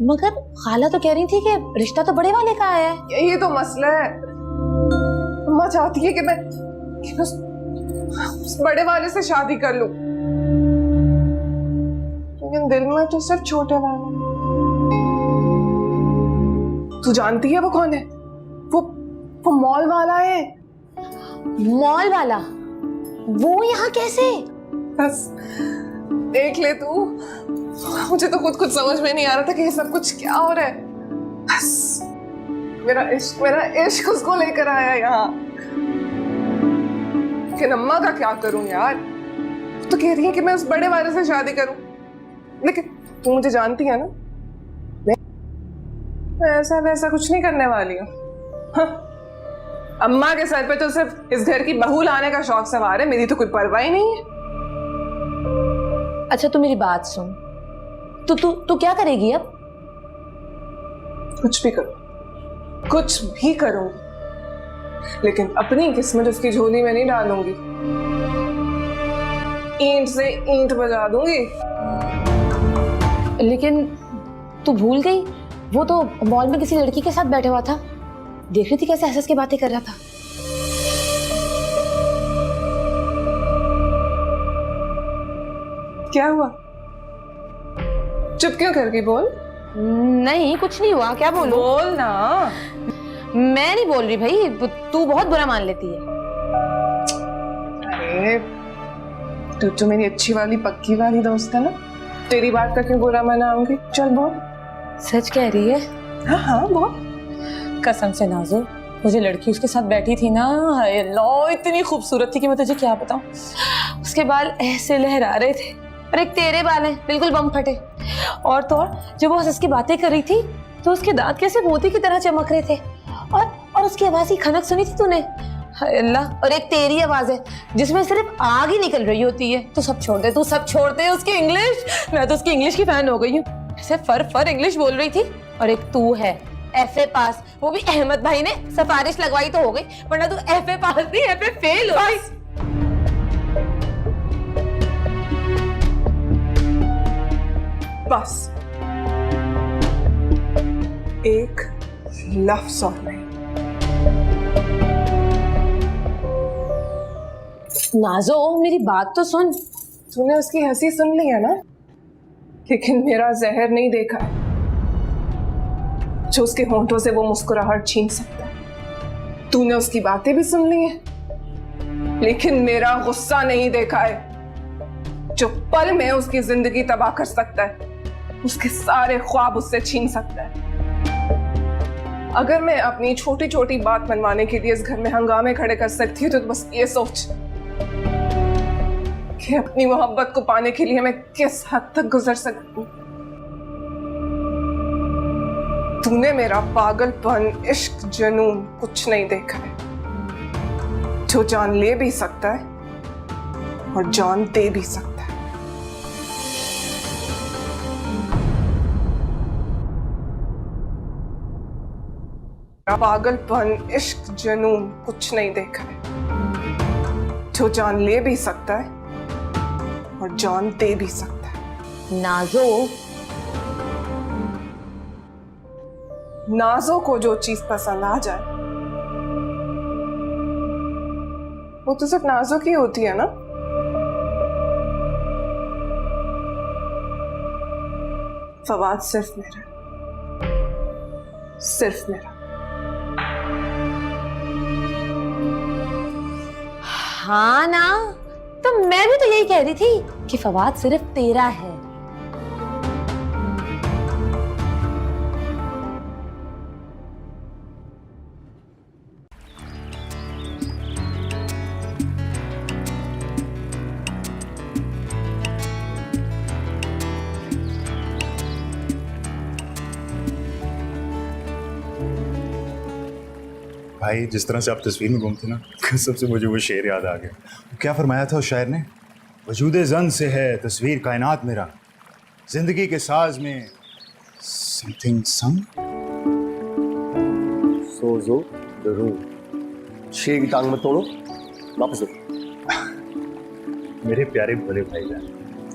मगर खाला तो कह रही थी कि रिश्ता तो बड़े वाले का आया है। यही तो मसला है। अम्मा चाहती है कि मैं उस बड़े वाले से शादी कर लूं, लेकिन दिल में तो सिर्फ छोटे वाला। तू जानती है वो कौन है? वो मॉल वाला है। मॉल वाला? वो यहाँ कैसे? बस देख ले तू, मुझे तो खुद समझ में नहीं आ रहा था कि ये सब कुछ क्या हो रहा है। बस मेरा इश्क उसको लेकर आया यहाँ। लेकिन अम्मा का क्या करूं यार, तो कह रही है कि मैं उस बड़े वाले से शादी करूं, लेकिन तू मुझे जानती है ना, मैं ऐसा वैसा कुछ नहीं करने वाली हूँ। हाँ। अम्मा के सर पे तो सिर्फ इस घर की बहू लाने का शौक सवार है, मेरी तो कोई परवाह ही नहीं है। अच्छा तू मेरी बात सुन, तू क्या करेगी अब? कुछ भी करूं, कुछ भी करूंगी, लेकिन अपनी किस्मत उसकी झोली में नहीं डालूंगी। ईंट से ईंट बजा दूंगी। लेकिन तू भूल गई, वो तो मॉल में किसी लड़की के साथ बैठा हुआ था, देख रही थी कैसे हंस के बातें कर रहा था। क्या हुआ? चुप क्यों कर गई? बोल। नहीं कुछ नहीं हुआ, क्या बोलूं? बोल ना। मैं नहीं बोल रही भाई, तू बहुत बुरा मान लेती है। अरे तू तो मेरी अच्छी वाली पक्की वाली दोस्त है ना, तेरी बात का क्यों बुरा मनाऊंगी? चल बोल। सच कह रही है? हाँ हाँ बोल। कसम से नाज़ो, मुझे लड़की उसके साथ बैठी थी ना, हाय अल्लाह इतनी खूबसूरत थी कि मैं तुझे क्या बताऊं। उसके बाल ऐसे लहरा रहे थे, और एक तेरे बाल हैं बिल्कुल बम फटे। और तो और जब वो हंस की बातें कर रही थी तो उसके दांत कैसे मोती की तरह चमक रहे थे, और उसकी आवाज की खनक सुनी थी तूने? हाय अल्लाह। और एक तेरी आवाज है जिसमें सिर्फ आग ही निकल रही होती है। तू सब छोड़ दे, तू सब छोड़ दे। उसकी इंग्लिश, मैं तो उसकी इंग्लिश की फैन हो गई हूँ। ऐसे फर इंग्लिश बोल रही थी। और एक तू है FA पास, वो भी अहमद भाई ने सिफारिश लगवाई तो हो गई, वरना तू FA पास नहीं FA फेल हो गई। बस एक लफ्ज और नहीं। नाज़ो मेरी बात तो सुन। तूने उसकी हंसी सुन ली है ना, लेकिन मेरा जहर नहीं देखा है जो उसके होंठों से वो मुस्कुराहट छीन सकता है। तूने उसकी बातें भी सुन ली हैं, लेकिन मेरा गुस्सा नहीं देखा है जो पल में उसकी जिंदगी तबाह कर सकता है, उसके सारे ख्वाब उससे छीन सकता है। अगर मैं अपनी छोटी छोटी बात मनवाने के लिए इस घर में हंगामे खड़े कर सकती हूँ, तो बस ये सोच कि अपनी मोहब्बत को पाने के लिए मैं किस हद तक गुजर सकती हूँ। तूने मेरा पागलपन, इश्क, जुनून कुछ नहीं देखा है जो जान ले भी सकता है और जान दे भी सकता है। पागलपन, इश्क, जुनून कुछ नहीं देखा है जो जान ले भी सकता है और जान दे भी सकता है। नाज़ो, नाज़ो को जो चीज पसंद आ जाए वो तो सिर्फ नाज़ो की होती है ना। फवाद सिर्फ मेरा, सिर्फ मेरा। हाँ ना, तो मैं भी तो यही कह रही थी कि फवाद सिर्फ तेरा है। भाई जिस तरह से आप तस्वीर में घूमते ना, कसम से मुझे वो शेर याद आ गया। क्या फरमाया था उस शायर ने? वजूदे जन से है तस्वीर कायनात मेरा, जिंदगी के साज में समथिंग संग। सोजो जरूर, शेर की टांग में तोड़ो, वापस दो। मेरे प्यारे भोले भाईजान,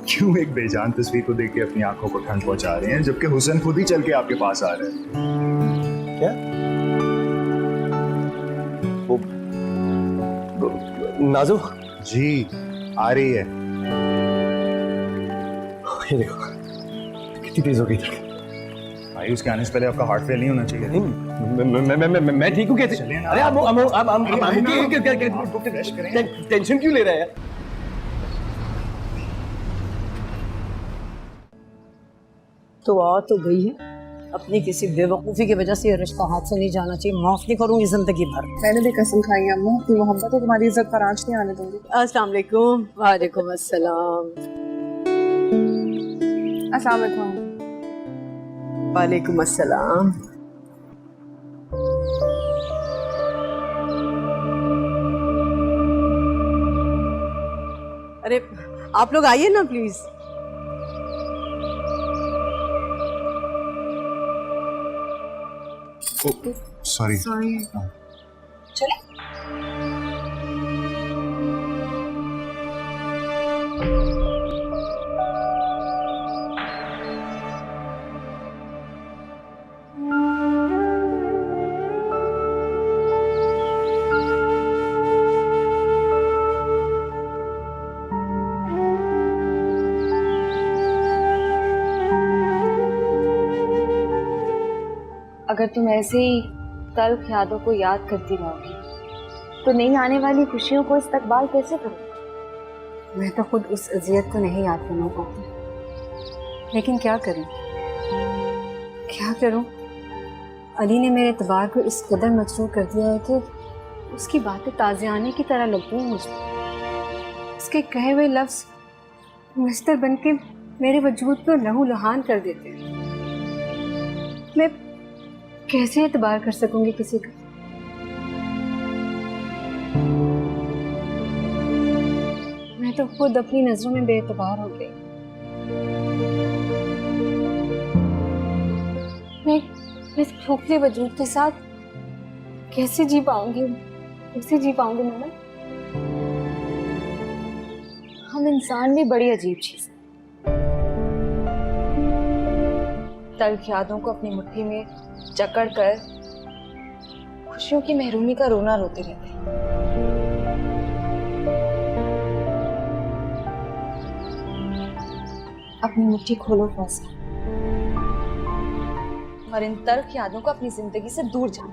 क्यों एक बेजान तस्वीर को देख के अपनी आंखों को ठंड पहुंचा रहे हैं, जबकि हुसैन खुद ही चल के आपके पास आ रहे हैं। क्या? नाज़ो जी आ रही है। ये देखो कितनी तेज हो गई धड़कन। भाई उसके आने से पहले आपका हार्ट फेल नहीं होना चाहिए। नहीं मैं ठीक हूँ। कैसे? चलिए ना। अरे आप टेंशन क्यों ले रहे हैं? तो आ तो गई है, अपनी किसी बेवकूफ़ी की वजह से ये रिश्ता हाथ से नहीं जाना चाहिए। माफ़ नहीं करूँगी ज़िंदगी भर। मैंने भी कसम खाई है अम्मा, अपनी मोहब्बत और तुम्हारी इज्जत पर आंच नहीं आने दूंगी। अस्सलाम वालेकुम। वालेकुम अस्सलाम। अस्सलाम वालेकुम। वालेकुम अस्सलाम। अरे आप लोग आइए ना प्लीज। सॉरी। अगर तुम ऐसे ही तल्ख यादों को याद करती रहोगी तो नई आने वाली खुशियों को इस्तकबाल कैसे करोगे? मैं तो खुद उस अजियत को नहीं याद करना पाती, लेकिन क्या करूं? क्या करूं? अली ने मेरे एतबार को इस कदर मजरूर कर दिया है कि उसकी बातें ताज़ियाने की तरह लगती हैं मुझे। उसके कहे हुए लफ्ज़ मुस्तर बन के मेरे वजूद को लहू लहान कर देते हैं। मैं कैसे एतबार कर सकूंगी किसी का? मैं तो खुद अपनी नजरों में बेएतबार हो गई। मैं इस खोखले वजूद के साथ कैसे जी पाऊंगी? कैसे जी पाऊंगी मैडम? हम इंसान भी बड़ी अजीब चीज है। तल्ख यादों को अपनी मुट्ठी में जकड़ कर खुशियों की महरूमी का रोना रोते रहते हैं। अपनी मुट्ठी खोलो फौजिया और इन तल्ख यादों को अपनी जिंदगी से दूर जाओ।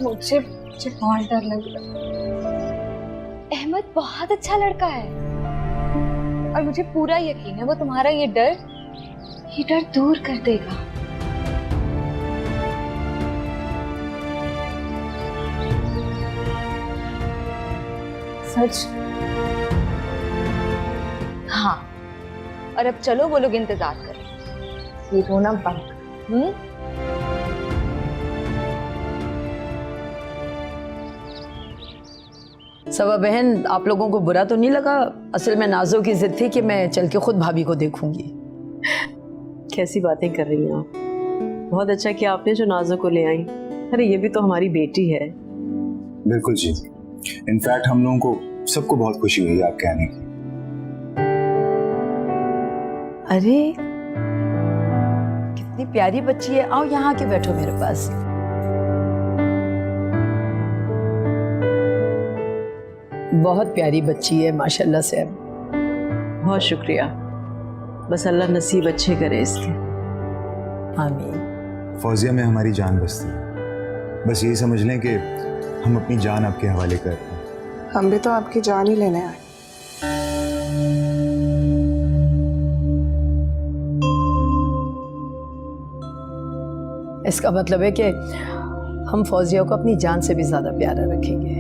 मुझे बहुत डर लग रहा। अहमद बहुत अच्छा लड़का है और मुझे पूरा यकीन है वो तुम्हारा ये डर दूर कर देगा। सच? हाँ, और अब चलो वो लोग इंतजार करें। ये रोना बंद कर। सवा बहन, आप लोगों को बुरा तो नहीं लगा? असल में नाजो की जिद थी कि मैं चल के खुद भाभी को देखूंगी। कैसी बातें कर रही हैं आप? बहुत अच्छा किया आपने जो नाजो को ले आई। अरे ये भी तो हमारी बेटी है। बिल्कुल जी। इनफैक्ट हम लोगों को सबको बहुत खुशी हुई आपके आने की। अरे कितनी प्यारी बच्ची है। आओ यहाँ के बैठो मेरे पास। बहुत प्यारी बच्ची है माशाल्लाह से। बहुत शुक्रिया। बस अल्लाह नसीब अच्छे करे इसके। आमीन। फौजिया में हमारी जान बसती है। बस यही समझ लें कि हम अपनी जान आपके हवाले कर रहे हैं। हम भी तो आपकी जान ही लेने आए। इसका मतलब है कि हम फौजिया को अपनी जान से भी ज्यादा प्यारा रखेंगे।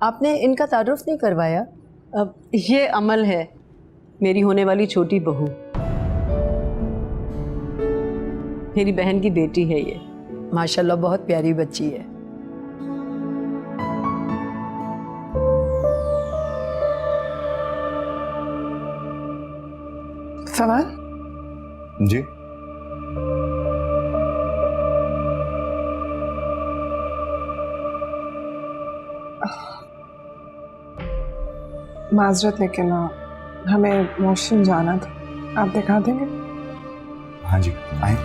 आपने इनका तारुफ नहीं करवाया? अब ये अमल है, मेरी होने वाली छोटी बहू। मेरी बहन की बेटी है ये। माशाल्लाह बहुत प्यारी बच्ची है। फवाद जी माजरत, लेकिन हमें वॉशरूम जाना था, आप दिखा देंगे? हाँ जी, आए।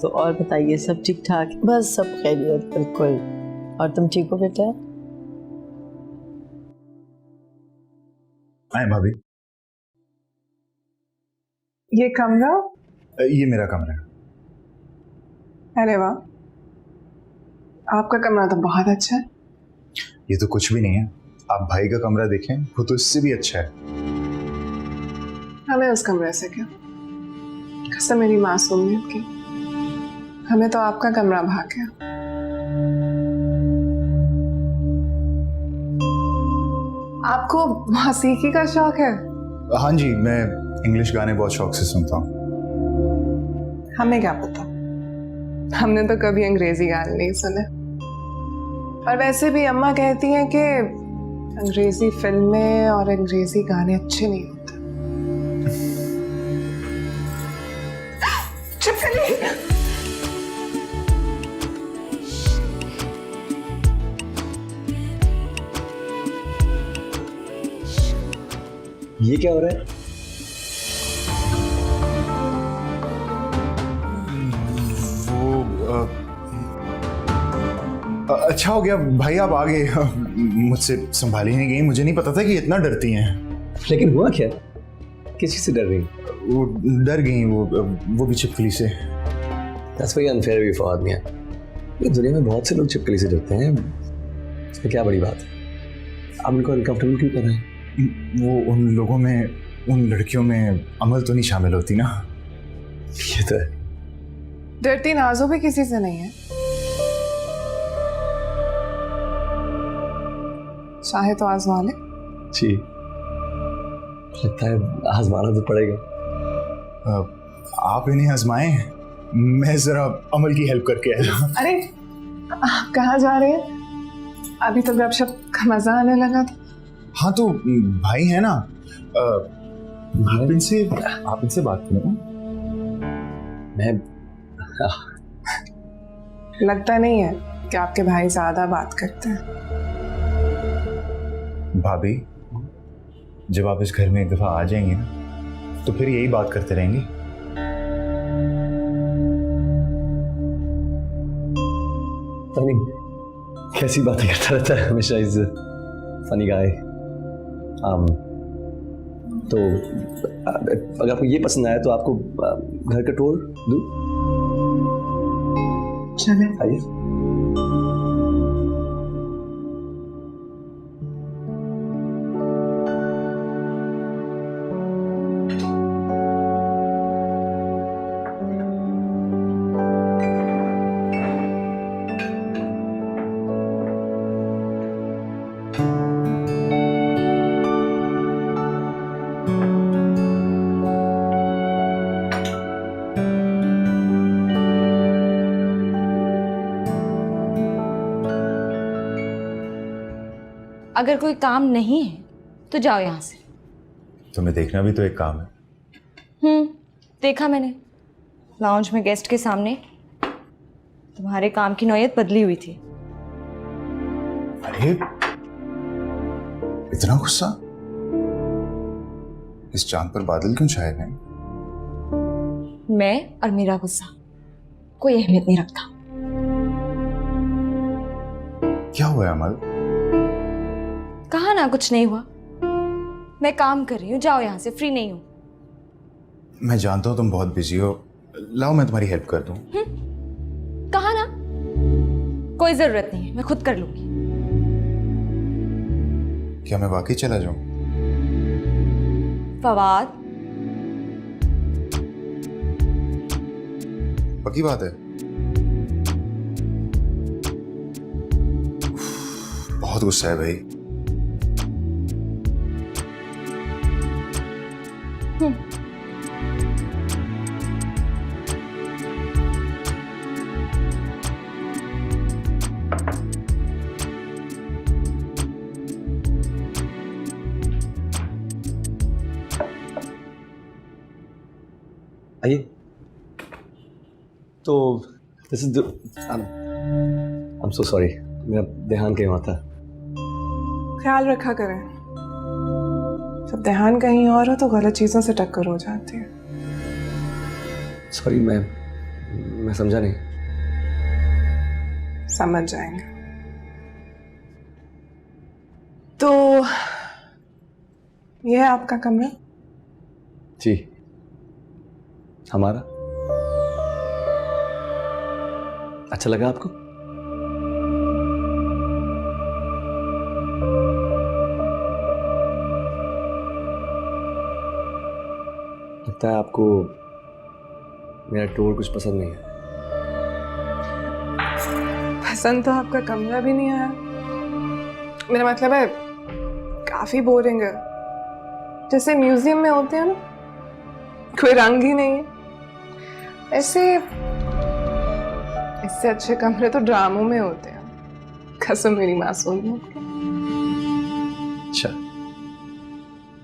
तो और बताइए, सब ठीक ठाक? बस सब खैरियत, बिल्कुल और तुम ठीक हो बेटा? आए भाभी। ये कमरा? ये मेरा कमरा है। अरे वाह, आपका कमरा तो बहुत अच्छा है। ये तो कुछ भी नहीं है, आप भाई का कमरा देखें, वो तो इससे भी अच्छा है। हमें उस कमरे से क्या, कसम मेरी मासूमियत की, हमें तो आपका कमरा भाग गया। आपको मौसीकी का शौक है? हाँ जी, मैं इंग्लिश गाने बहुत शौक से सुनता हूँ। हमें क्या पता, हमने तो कभी अंग्रेजी गाने नहीं सुने। और वैसे भी अम्मा कहती हैं कि अंग्रेजी फिल्में और अंग्रेजी गाने अच्छे नहीं होते। चुप करिए। ये क्या हो रहा है? अच्छा हो गया भाई आप आ गए, मुझसे संभाली नहीं गई, मुझे नहीं पता था कि इतना डरती हैं। लेकिन हुआ क्या? किस चीज से डर रही? वो डर गई, वो भी छिपकली से। That's very unfair भी फवाद मियां। ये दुनिया में बहुत से लोग छिपकली से डरते हैं, इसमें क्या बड़ी बात है? आप उनको अनकंफर्टेबल क्यों कर रहे हैं? वो उन लोगों में, उन लड़कियों में अमल तो नहीं शामिल होती ना। ये तो है। डरती नाजो भी किसी से नहीं है, चाहे तो आजमा ले। जी, लगता है आजमाना तो पड़ेगा। आप इन्हें आजमाएं, मैं जरा अमल की हेल्प करके आया। अरे आप कहाँ जा रहे हैं? अभी तो गपशप का मजा आने लगा था। हाँ तो भाई है ना, आप इनसे बात करें। मैं लगता नहीं है कि आपके भाई ज्यादा बात करते हैं। भाभी, जब आप इस घर में एक दफा आ जाएंगे ना, तो फिर यही बात करते रहेंगे। फनी कैसी बातें करता रहता है हमेशा, इज फनी गाय। तो अगर आपको ये पसंद आया तो आपको घर का टूर दूं? चले आइए। अगर कोई काम नहीं है तो जाओ यहाँ से। तुम्हें देखना भी तो एक काम है। देखा मैंने, लाउंज में गेस्ट के सामने तुम्हारे काम की नौयत बदली हुई थी। अरे इतना गुस्सा? इस चांद पर बादल क्यों छाए हैं? मैं और मेरा गुस्सा कोई अहमियत नहीं रखता। क्या हुआ है अमल? कहा ना कुछ नहीं हुआ। मैं काम कर रही हूँ, जाओ यहाँ से, फ्री नहीं हूँ। मैं जानता हूँ तुम बहुत बिजी हो, लाओ मैं तुम्हारी हेल्प कर दूँ। कहा ना, कोई जरूरत नहीं है, मैं खुद कर लूंगी। क्या मैं वाकई चला जाऊं? फवाद, पक्की बात है? बहुत गुस्सा है भाई। आइए। तो this is I am so sorry, मेरा ध्यान कहीं और था। ख्याल रखा करें, जब ध्यान कहीं और हो तो गलत चीजों से टक्कर हो जाती है। सॉरी, मैं समझा नहीं। समझ जाएंगे। तो ये है आपका कमरा। जी, हमारा अच्छा लगा आपको? लगता है आपको मेरा टूर कुछ पसंद नहीं है। पसंद तो आपका कमरा भी नहीं आया। मेरा मतलब है काफी बोरिंग है, जैसे म्यूजियम में होते हैं ना, कोई रंग ही नहीं है। ऐसे इससे अच्छे कमरे तो ड्रामों में होते हैं। कसम मेरी मासूमियत की। अच्छा,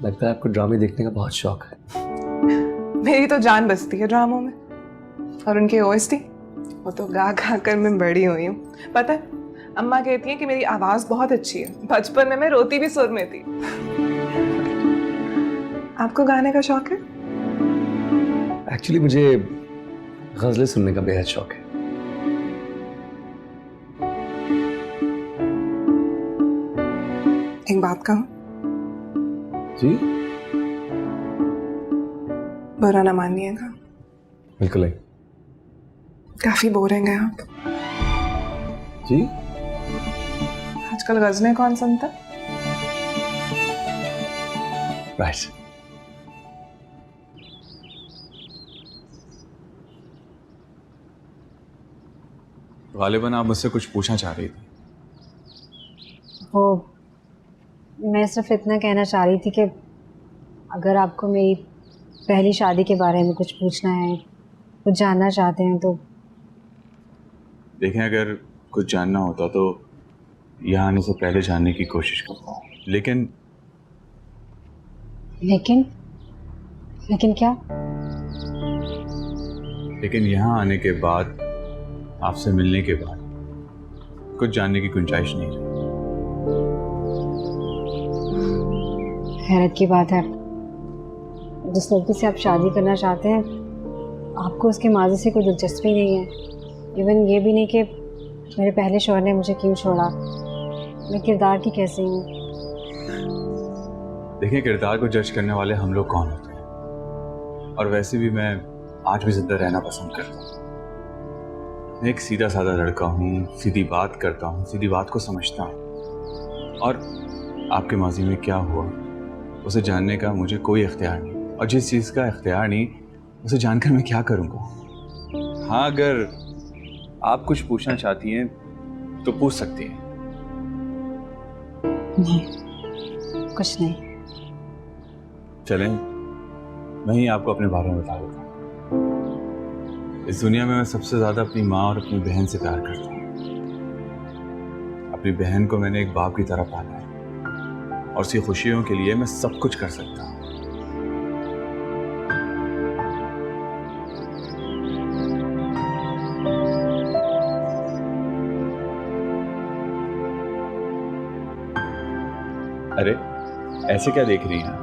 लगता है आपको ड्रामे देखने का बहुत शौक है। मेरी तो जान बसती है ड्रामों में, और उनके ओएसटी वो तो गा गा कर मैं बड़ी हुई हूँ। पता है, अम्मा कहती है कि मेरी आवाज बहुत अच्छी है। बचपन में मैं रोती भी सुर में थी। आपको गाने का शौक है? एक्चुअली मुझे गजलें सुनने का बेहद शौक है। एक बात कहूं? जी? बुरा ना मानिएगा। बिल्कुल नहीं। काफी बोरिंग है आप। जी? आजकल गजलें कौन सुनता? राइट। गालिबन आप मुझसे कुछ पूछना चाह रही थी। वो मैं सिर्फ इतना कहना चाह रही थी कि अगर आपको मेरी पहली शादी के बारे में कुछ पूछना है, कुछ जानना चाहते हैं तो। देखें, अगर कुछ जानना होता तो यहाँ आने से पहले जानने की कोशिश करता हूँ, लेकिन क्या? लेकिन यहाँ आने के बाद, आपसे मिलने के बाद कुछ जानने की गुंजाइश नहीं रही। हैरत की बात है, जिस लड़की से आप शादी करना चाहते हैं आपको उसके माजी से कोई दिलचस्पी नहीं है। इवन ये भी नहीं कि मेरे पहले शौहर ने मुझे क्यों छोड़ा, मैं किरदार की कैसी हूँ। देखिए, किरदार को जज करने वाले हम लोग कौन होते हैं, और वैसे भी मैं आज भी जिंदा रहना पसंद करता हूँ। मैं एक सीधा साधा लड़का हूँ, सीधी बात करता हूँ, सीधी बात को समझता हूँ, और आपके माजी में क्या हुआ उसे जानने का मुझे कोई इख्तियार नहीं, और जिस चीज़ का इख्तियार नहीं उसे जानकर मैं क्या करूँगा। हाँ, अगर आप कुछ पूछना चाहती हैं तो पूछ सकती हैं। नहीं, कुछ नहीं। चलें, मैं ही आपको अपने बारे में बता देता हूँ। इस दुनिया में मैं सबसे ज़्यादा अपनी माँ और अपनी बहन से प्यार करता हूँ। अपनी बहन को मैंने एक बाप की तरह पाला है, और उसकी खुशियों के लिए मैं सब कुछ कर सकता हूँ। अरे, ऐसे क्या देख रही हैं?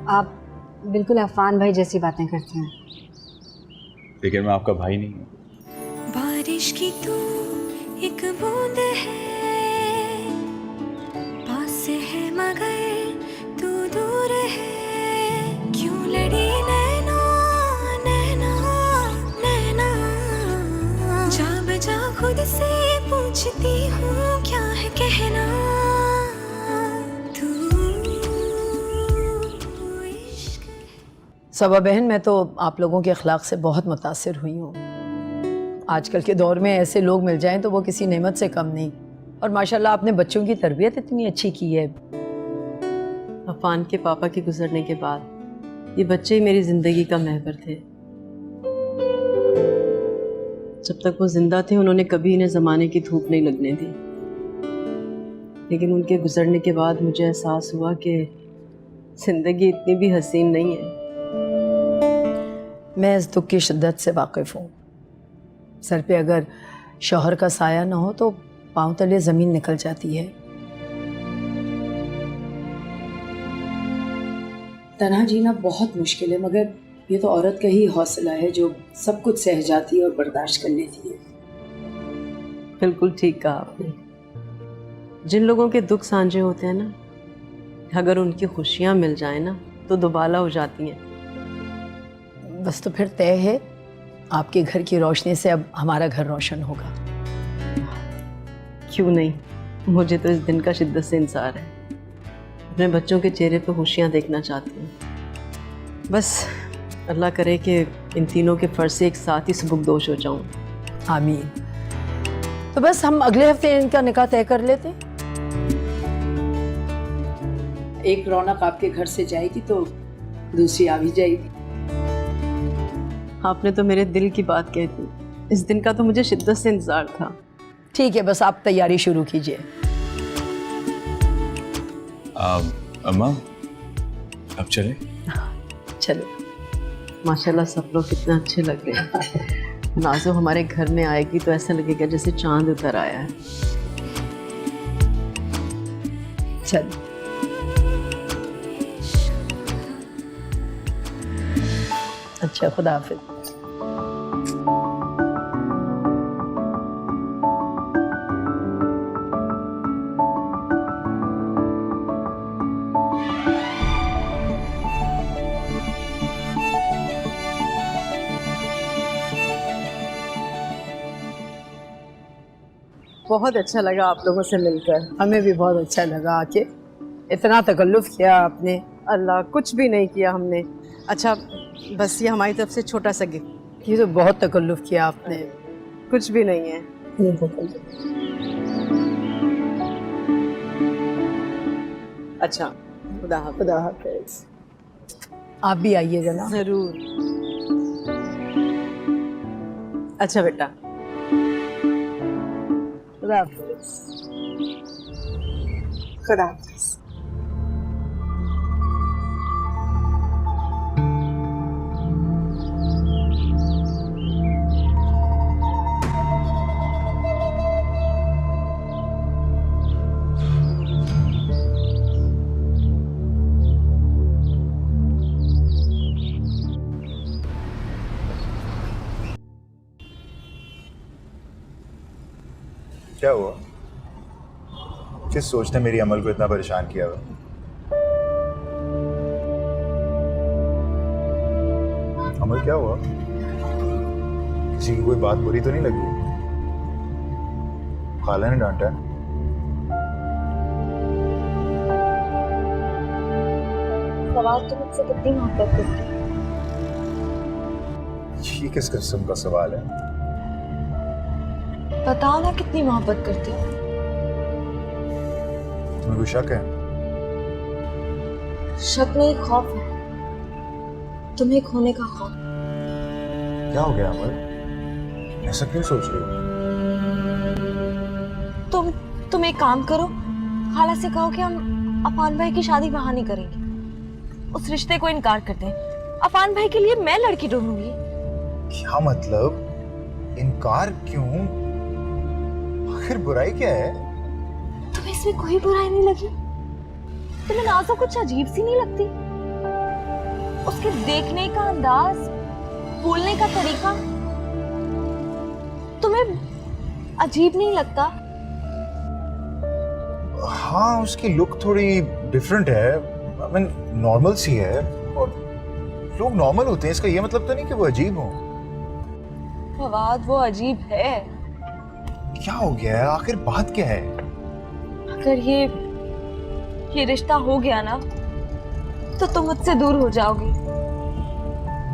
आप बिल्कुल अफान भाई जैसी बातें करते हैं। लेकिन मैं आपका भाई नहीं हूँ। बारिश की तू एक बूंद है, पास है मगर तू दूर है। क्यों लड़ी नैना नैना नैना, जा बजा खुद से पूछती हूँ क्या है कहना। सबा बहन, मैं तो आप लोगों के अखलाक से बहुत मुतासिर हुई हूँ। आजकल के दौर में ऐसे लोग मिल जाएं तो वो किसी नेमत से कम नहीं। और माशाल्लाह आपने बच्चों की तरबियत इतनी अच्छी की है। अफान के पापा के गुजरने के बाद ये बच्चे ही मेरी ज़िंदगी का महवर थे। जब तक वो जिंदा थे उन्होंने कभी इन्हें ज़माने की धूप नहीं लगने दी, लेकिन उनके गुजरने के बाद मुझे एहसास हुआ कि ज़िंदगी इतनी भी हसीन नहीं है। मैं इस दुख की शिद्दत से वाकिफ़ हूँ। सर पे अगर शौहर का साया ना हो तो पाँव तले ज़मीन निकल जाती है। तन्हा जीना बहुत मुश्किल है, मगर ये तो औरत का ही हौसला है जो सब कुछ सह जाती है और बर्दाश्त कर लेती है। बिल्कुल ठीक कहा आपने। जिन लोगों के दुख साझे होते हैं ना, अगर उनकी खुशियां मिल जाए ना तो दुबाला हो जाती हैं। बस तो फिर तय है, आपके घर की रोशनी से अब हमारा घर रोशन होगा। क्यों नहीं, मुझे तो इस दिन का शिद्दत से इंतजार है। अपने बच्चों के चेहरे पर खुशियां देखना चाहती हूँ। बस अल्लाह करे कि इन तीनों के फर्ज से एक साथ ही सुबुकदोश हो जाऊं। आमीन। तो बस हम अगले हफ्ते इनका निकाह तय कर लेते हैं। एक रौनक आपके घर से जाएगी तो दूसरी आ भी जाएगी। आपने तो मेरे दिल की बात कह दी। इस दिन का तो मुझे शिद्दत से इंतजार था। ठीक है, बस आप तैयारी शुरू कीजिए। अम्मा अब चले? चलो। माशाल्लाह सब लोग कितना अच्छे लग रहे हैं। नाज़ो हमारे घर में आएगी तो ऐसा लगेगा जैसे चांद उतर आया है। चलो। अच्छा, खुदा हाफिज। बहुत अच्छा लगा आप लोगों से मिलकर। हमें भी बहुत अच्छा लगा आके। इतना तकल्लुफ़ किया आपने। अल्लाह, कुछ भी नहीं किया हमने। अच्छा, बस ये हमारी तरफ से छोटा सा गिफ्ट। ये तो बहुत तकल्लुफ़ किया आपने। कुछ भी नहीं है। अच्छा, खुदा हाफिज। खुदा हाफिज। आप भी आइएगा ना? जरूर। अच्छा बेटा, खुदा हाफिज। खुदा हाफिज। क्या हुआ? किस सोच ने मेरी अमल को इतना परेशान किया हुआ? अमल क्या हुआ? किसी की कोई बात बुरी तो नहीं लगी? खाला ने डांटा है? फवाद, तुम मुझसे कितनी मोहब्बत करती हो? ये किस किस्म का सवाल है? बताओ ना, कितनी मोहब्बत करती हो? तुम्हें कोई शक है? शक नहीं, खौफ है। तुम्हें खोने का खौफ। क्या हो गया अमल? ऐसा क्यों सोच रही हो? तुम एक काम करो, खाला से कहो कि हम अफान भाई की शादी वहां नहीं करेंगे। उस रिश्ते को इनकार कर दें। अफान भाई के लिए मैं लड़की ढूंढूंगी। क्या मतलब? इनकार क्यों? आखिर बुराई क्या है? तुम्हें इसमें कोई बुराई नहीं लगी? तुम्हें नाज़ो कुछ अजीब सी नहीं लगती? उसके देखने का अंदाज, बोलने का तरीका तुम्हें अजीब नहीं लगता? हाँ, उसकी लुक थोड़ी डिफरेंट है। I mean, नॉर्मल सी है। और लोग नॉर्मल होते हैं, इसका ये मतलब तो नहीं कि वो अजीब हो। फवाद, वो अजीब है। क्या हो गया है? आखिर बात क्या है? अगर ये रिश्ता हो गया ना, तो तुम मुझसे दूर हो जाओगी,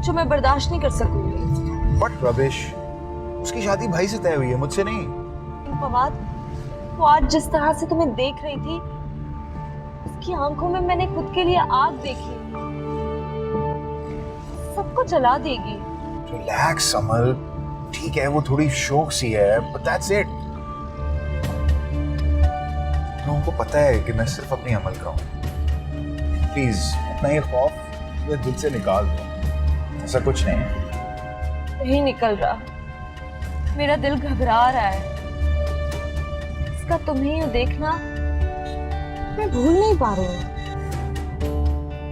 जो मैं बर्दाश्त नहीं कर सकूंगी। बट रबिश, उसकी शादी भाई से तय हुई है, मुझसे नहीं। फवाद, वो आज जिस तरह से तुम्हें देख रही थी, उसकी आंखों में मैंने खुद के लिए आग देखी। सबको जला देगी। रिलैक्स अमल, ठीक है वो थोड़ी शौक सी है, but that's it। लोगों को पता है कि मैं सिर्फ अपनी अमल का हूँ। प्लीज अपना ये खौफ मेरे दिल से निकाल दो। ऐसा कुछ नहीं। नहीं निकल रहा। मेरा दिल घबरा रहा है। इसका तुम्हें यूं देखना मैं भूल नहीं पा रही हूँ।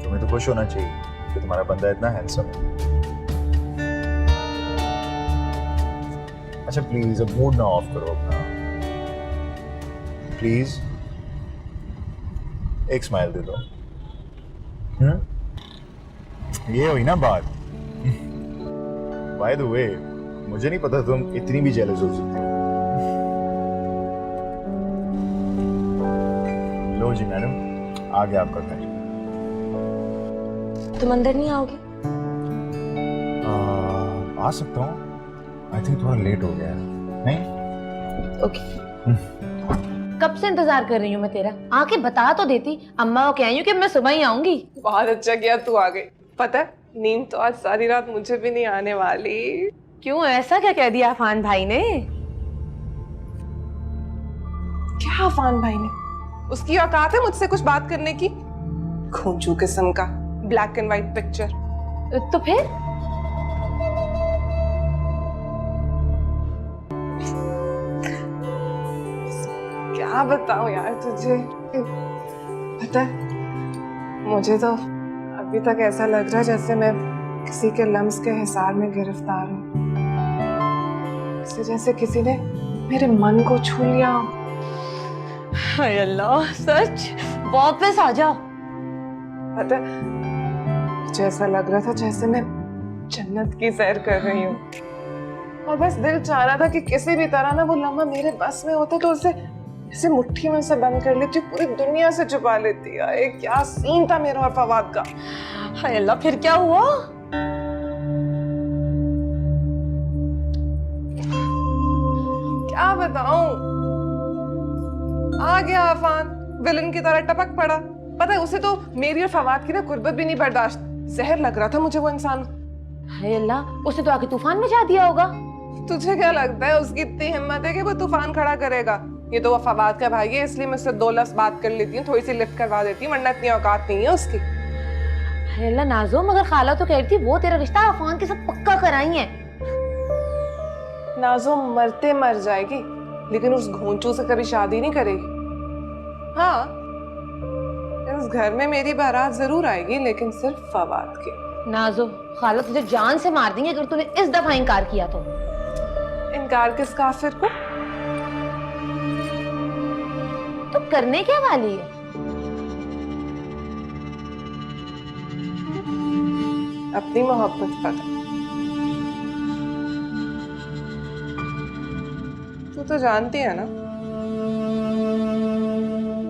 तुम्हें तो खुश होना चाहिए कि तुम्हारा बंदा इतना हैंडसम है। अच्छा प्लीज अब मूड ना ऑफ करो अपना। प्लीज एक स्माइल दे दो। ये हुई ना बात। बाय द वे, मुझे नहीं पता तुम इतनी भी जेलस हो सकती हो। लो जी मैडम, आ गया आपका घर। तुम अंदर नहीं आओगे? आ सकता हूँ। आई थिंक थोड़ा लेट हो गया है। नहीं? ओके। कब से इंतजार कर रही हूँ मैं तेरा, आके बता तो देती। अम्मा को कह रही हूँ कि मैं सुबह ही आऊंगी। बहुत अच्छा किया तू आ गई। पता है, नींद तो आज सारी रात मुझे भी नहीं आने वाली। क्यों, ऐसा क्या कह दिया अफान भाई ने? क्या अफान भाई ने? उसकी औकात है मुझसे कुछ बात करने की? खूंचू किस्म का ब्लैक एंड व्हाइट पिक्चर। तो फिर क्या बताऊं यार तुझे। पता है, मुझे तो अभी तक ऐसा लग रहा है जैसे मैं किसी के लम्स के हिसार में गिरफ्तार हूँ। जैसे किसी ने मेरे मन को छू लिया। हाय अल्लाह, सच वापस आ जा। पता है, मुझे ऐसा लग रहा था जैसे मैं जन्नत की सैर कर रही हूँ, और बस दिल चाह रहा था कि किसी भी तरह ना वो लम्हा मेरे बस में होता तो उसे इसे मुट्ठी में से बंद कर लेती, पूरी दुनिया से छुपा लेती। यार क्या सीन था मेरा और फवाद का। हाय अल्लाह, फिर क्या हुआ? क्या बताऊं, आ गया अफान, विलन की तरह टपक पड़ा। पता है, उसे तो मेरी और फवाद की ना गुर्बत भी नहीं बर्दाश्त। जहर लग रहा था मुझे वो इंसान। हाय अल्लाह, उसने तो आके तूफान मचा दिया होगा। तुझे क्या लगता है उसकी इतनी हिम्मत है कि वो तूफान खड़ा करेगा? ये तो वो फवाद का भाई है, इसलिए मैं उससे 2 लफ्ज़ बात कर लेती हूँ, थोड़ी सी लिफ्ट करवा देती हूँ, वरना इतनी औकात नहीं है उसकी। हाय अल्लाह नाज़ो, मगर खाला तो कह रही थी वो तेरा रिश्ता अफान के साथ पक्का कराई है। नाज़ो मरते मर जाएगी, लेकिन उस घोंचू से कभी शादी नहीं करेगी। हाँ, इस घर में मेरी बारात जरूर आएगी, लेकिन सिर्फ फवाद की। नाज़ो, खाला तुझे जान से मार देंगे अगर तूने इस दफा इनकार किया तो। इनकार किस काफिर को? तो करने क्या वाली है? अपनी मोहब्बत पर। तू तो जानती है ना,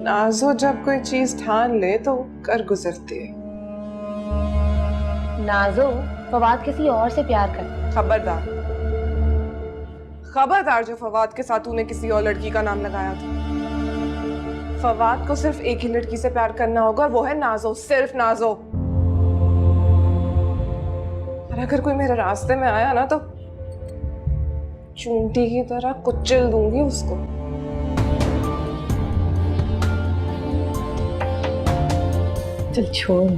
नाज़ो जब कोई चीज ठान ले तो कर गुजरती है। नाज़ो, फवाद किसी और से प्यार करता। खबरदार, खबरदार जो फवाद के साथ तूने किसी और लड़की का नाम लगाया था। फवाद को सिर्फ एक ही लड़की से प्यार करना होगा, और वो है नाज़ो, सिर्फ नाज़ो। और अगर कोई मेरे रास्ते में आया ना तो चूंटी की तरह कुचल दूंगी उसको। चल छोड़।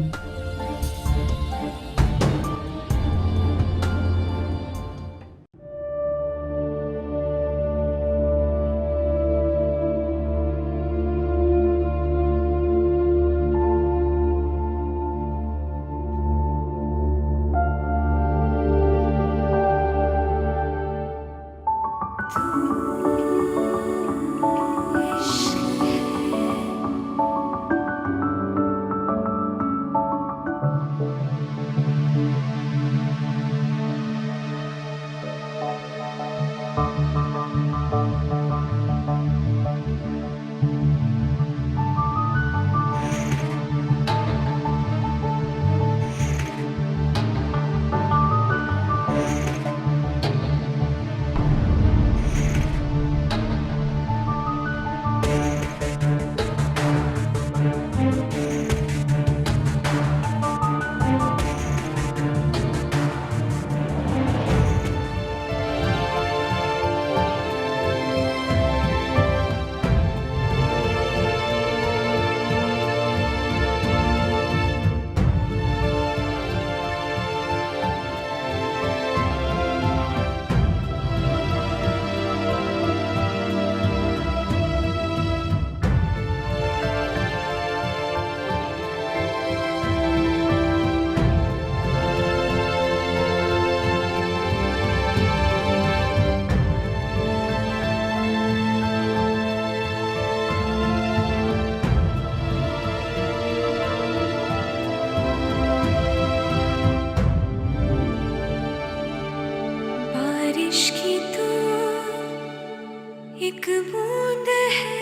बूंद है,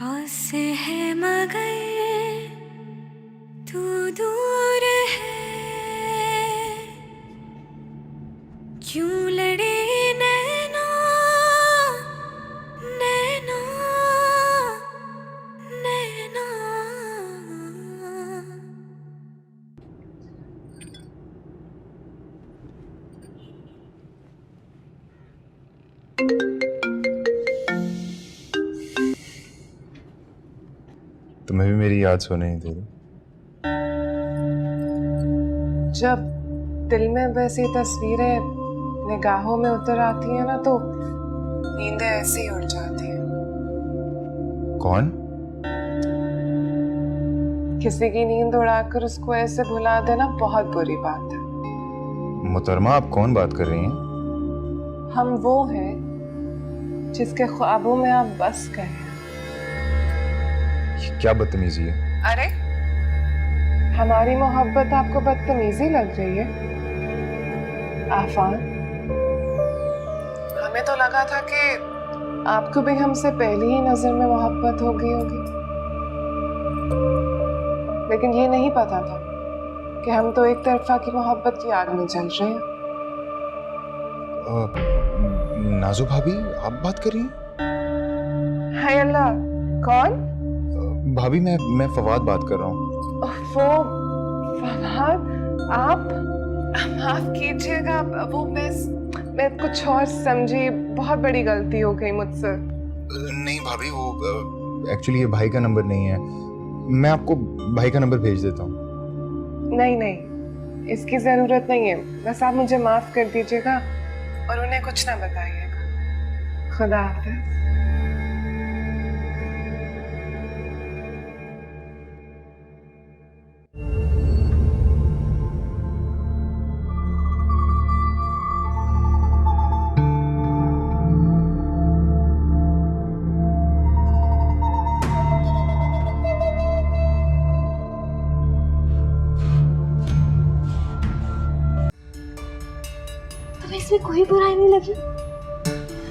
पास है मगर तू दूर है, क्यों लड़े नैना नैना नैना। तुम्हें भी मेरी याद सोने नहीं दे रही? जब दिल में वैसी तस्वीरें निगाहों में उतर आती है ना तो नींदें ऐसे ही उड़ जाती है। कौन? किसी की नींद उड़ाकर उसको ऐसे भुला देना बहुत बुरी बात है। मोहतरमा, आप कौन बात कर रही हैं? हम वो हैं जिसके ख्वाबों में आप बस गए हैं। ये क्या बदतमीजी है? अरे, हमारी मोहब्बत आपको बदतमीजी लग रही है? आफान, हमें तो लगा था कि आपको भी हमसे पहली ही नजर में मोहब्बत हो गई होगी, लेकिन ये नहीं पता था कि हम तो एक तरफा की मोहब्बत की आग में जल रहे हैं। नाजो भाभी, आप बात कर रही हैं? हाय अल्लाह, कौन? भाभी, मैं फवाद बात कर रहा हूँ। वो फवाद, आप माफ कीजिएगा, वो मैं कुछ और समझी, बहुत बड़ी गलती हो गई मुझसे। नहीं भाभी, वो एक्चुअली ये भाई का नंबर नहीं है। मैं आपको भाई का नंबर भेज देता हूँ। नहीं, इसकी जरूरत नहीं है। बस आप मुझे माफ कर दीजिएगा और उन्हें कुछ ना बताइएगा। खुदा हाफिज। तुम्हें इसमें कोई बुराई नहीं लगी?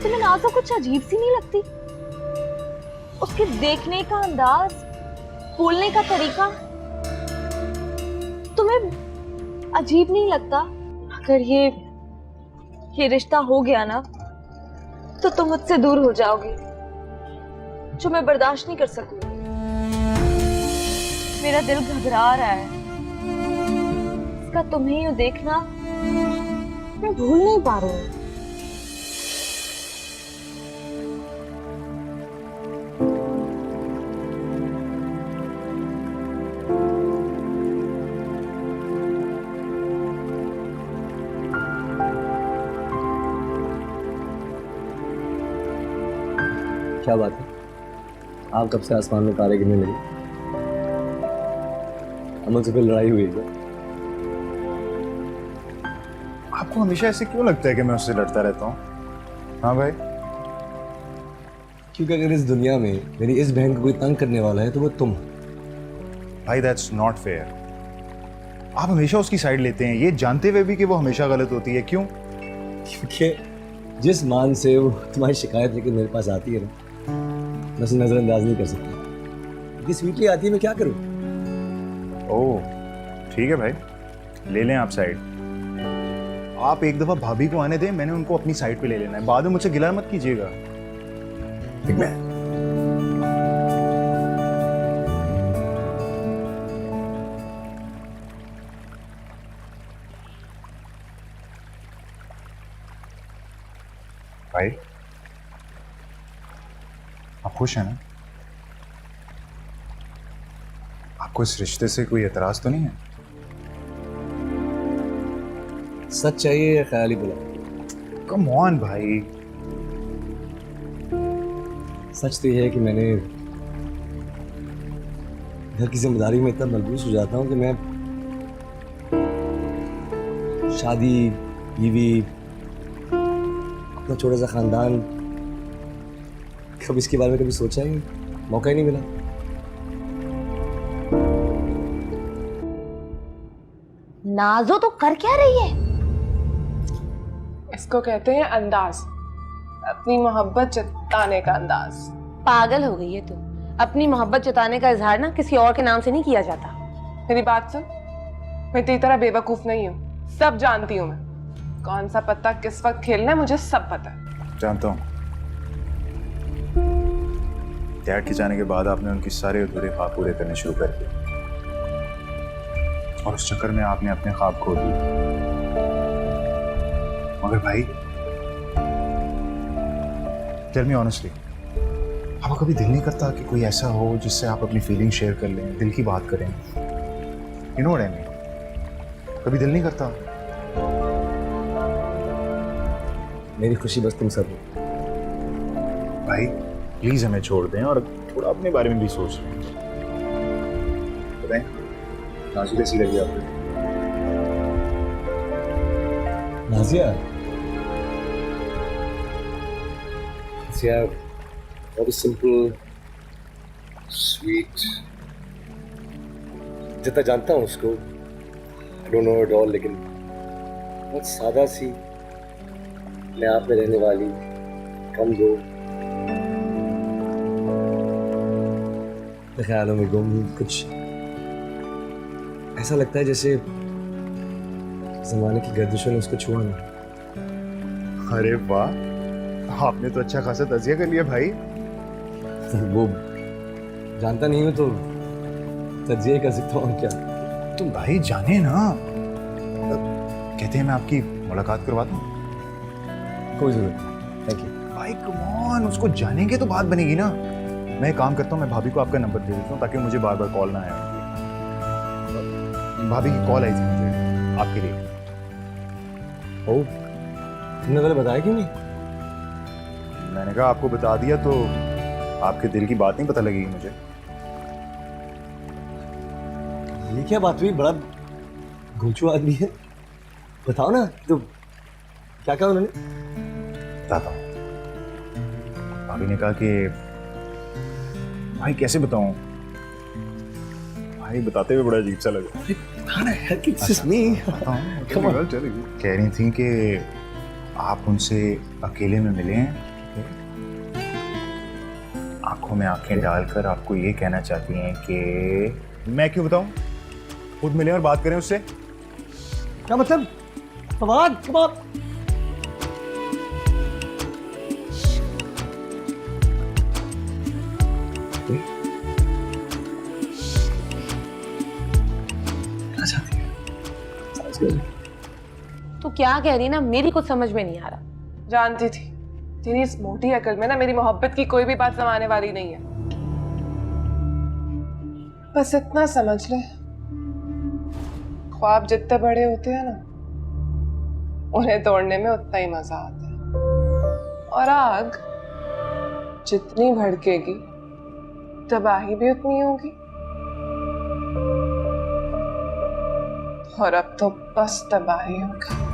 तुम्हें नाज़ो कुछ अजीब सी नहीं लगती? उसके देखने का अंदाज, बोलने का तरीका तुम्हें अजीब नहीं लगता? अगर ये रिश्ता हो गया ना तो तुम मुझसे दूर हो जाओगी, जो मैं बर्दाश्त नहीं कर सकूंगी। मेरा दिल घबरा रहा है, इसका तुम्हें यूं देखना मैं भूल नहीं पा रही हूँ। क्या बात है? आप कब से आसमान में तारे गिनने लगे? अमन से फिर लड़ाई हुई है क्या? आपको हमेशा ऐसे क्यों लगता है कि मैं उससे लड़ता रहता हूँ? हाँ भाई? क्योंकि अगर इस दुनिया में मेरी इस बहन को कोई तंग करने वाला है तो वो तुम। भाई, दैट्स नॉट फेयर। आप हमेशा उसकी साइड लेते हैं, ये जानते हुए भी कि वो हमेशा गलत होती है। क्यों? क्योंकि जिस मान से वो तुम्हारी शिकायत लेकर मेरे पास आती है ना, मैं उसे नजरअंदाज नहीं कर सकता। इतनी स्वीटली आती है, मैं क्या करूँ? ओह, ठीक है भाई, ले लें आप साइड। आप एक दफा भाभी को आने दें, मैंने उनको अपनी साइड पे ले लेना है। बाद में मुझसे गिला मत कीजिएगा। भाई, आप खुश हैं ना? आपको इस रिश्ते से कोई एतराज तो नहीं है? सच चाहिए या ख्याल ही बुला? कम ऑन भाई। सच तो ये है कि मैंने घर की जिम्मेदारी में इतना मलबूस हो जाता हूँ कि मैं शादी, बीवी, अपना छोटा सा खानदान, कभी इसके बारे में कभी सोचा ही नहीं, मौका ही नहीं मिला। नाज़ो तो कर क्या रही है? इसको कहते हैं अंदाज। अपनी मोहब्बत जताने का अंदाज। पागल हो गई है तू। अपनी मोहब्बत जताने का इजहार ना किसी और के नाम से नहीं किया जाता। मेरी बात सुन, मैं तेरी तरह बेवकूफ नहीं हूँ, सब जानती हूँ मैं। कौन सा पत्ता किस वक्त खेलना है मुझे सब पता है। जानता हूँ। डैड के जाने के बाद आपने उनकी सारे अधूरे ख्वाब पूरे करने शुरू कर दिए और उस चक्कर में आपने अपने ख्वाब खो दिए। मगर भाई, टेल मी ऑनेस्टली, आपको कभी दिल नहीं करता कि कोई ऐसा हो जिससे आप अपनी फीलिंग शेयर कर लें, दिल की बात करें? You know what I mean? कभी दिल नहीं करता? मेरी खुशी बस तुम सब हो। भाई प्लीज हमें छोड़ दें और थोड़ा अपने बारे में भी सोच लें। बताएं, नाज़िया कैसी लगी आपको? नाज़िया बहुत सिंपल, स्वीट, जितना जानता हूँ उसको, I don't know at all, लेकिन बहुत सादा सी, अपने आप में रहने वाली, कम गो, ख्यालों में गुम, कुछ ऐसा लगता है जैसे जमाने की गर्दिशों ने उसको छुआ नहीं। अरे वाह, आपने तो अच्छा खासा तजिया कर लिया भाई। वो जानता नहीं हूँ तो तजिया ही कर सकता हूँ क्या। तुम भाई जाने ना, कहते हैं मैं आपकी मुलाकात करवा दूं? कोई जरूरत नहीं, थैंक यू। भाई कम ऑन, उसको जानेंगे तो बात बनेगी ना। मैं एक काम करता हूँ, मैं भाभी को आपका नंबर दे देता हूँ ताकि मुझे बार बार कॉल ना आए। भाभी की कॉल आई थी मुझे आपके लिए। ओ, तुमने पहले बताया क्यों नहीं? मैंने कहा आपको बता दिया तो आपके दिल की बात नहीं पता लगेगी मुझे। ये क्या बात हुई? बड़ा घुंचू आदमी है, बताओ ना। तो क्या कहा उन्होंने? बताता हूँ। भाभी ने कहा कि भाई कैसे बताऊं, भाई बताते हुए बड़ा अजीब सा लगा। कह रही थी कि आप उनसे अकेले में मिले हैं, आंखों में आंखें डालकर आपको ये कहना चाहती हैं कि मैं क्यों बताऊं, खुद मिलें और बात करें उससे। क्या मतलब? फवाद, कबाब। तू क्या कह रही ना, मेरी कुछ समझ में नहीं आ रहा। जानती थी तेरी इस मोटी अकल में ना मेरी मोहब्बत की कोई भी बात समाने वाली नहीं है। बस इतना समझ ले, ख्वाब जितने बड़े होते हैं ना, उन्हें तोड़ने में उतना ही मजा आता है। और आग जितनी भड़केगी तबाही भी उतनी होगी। और अब तो बस तबाही होगी।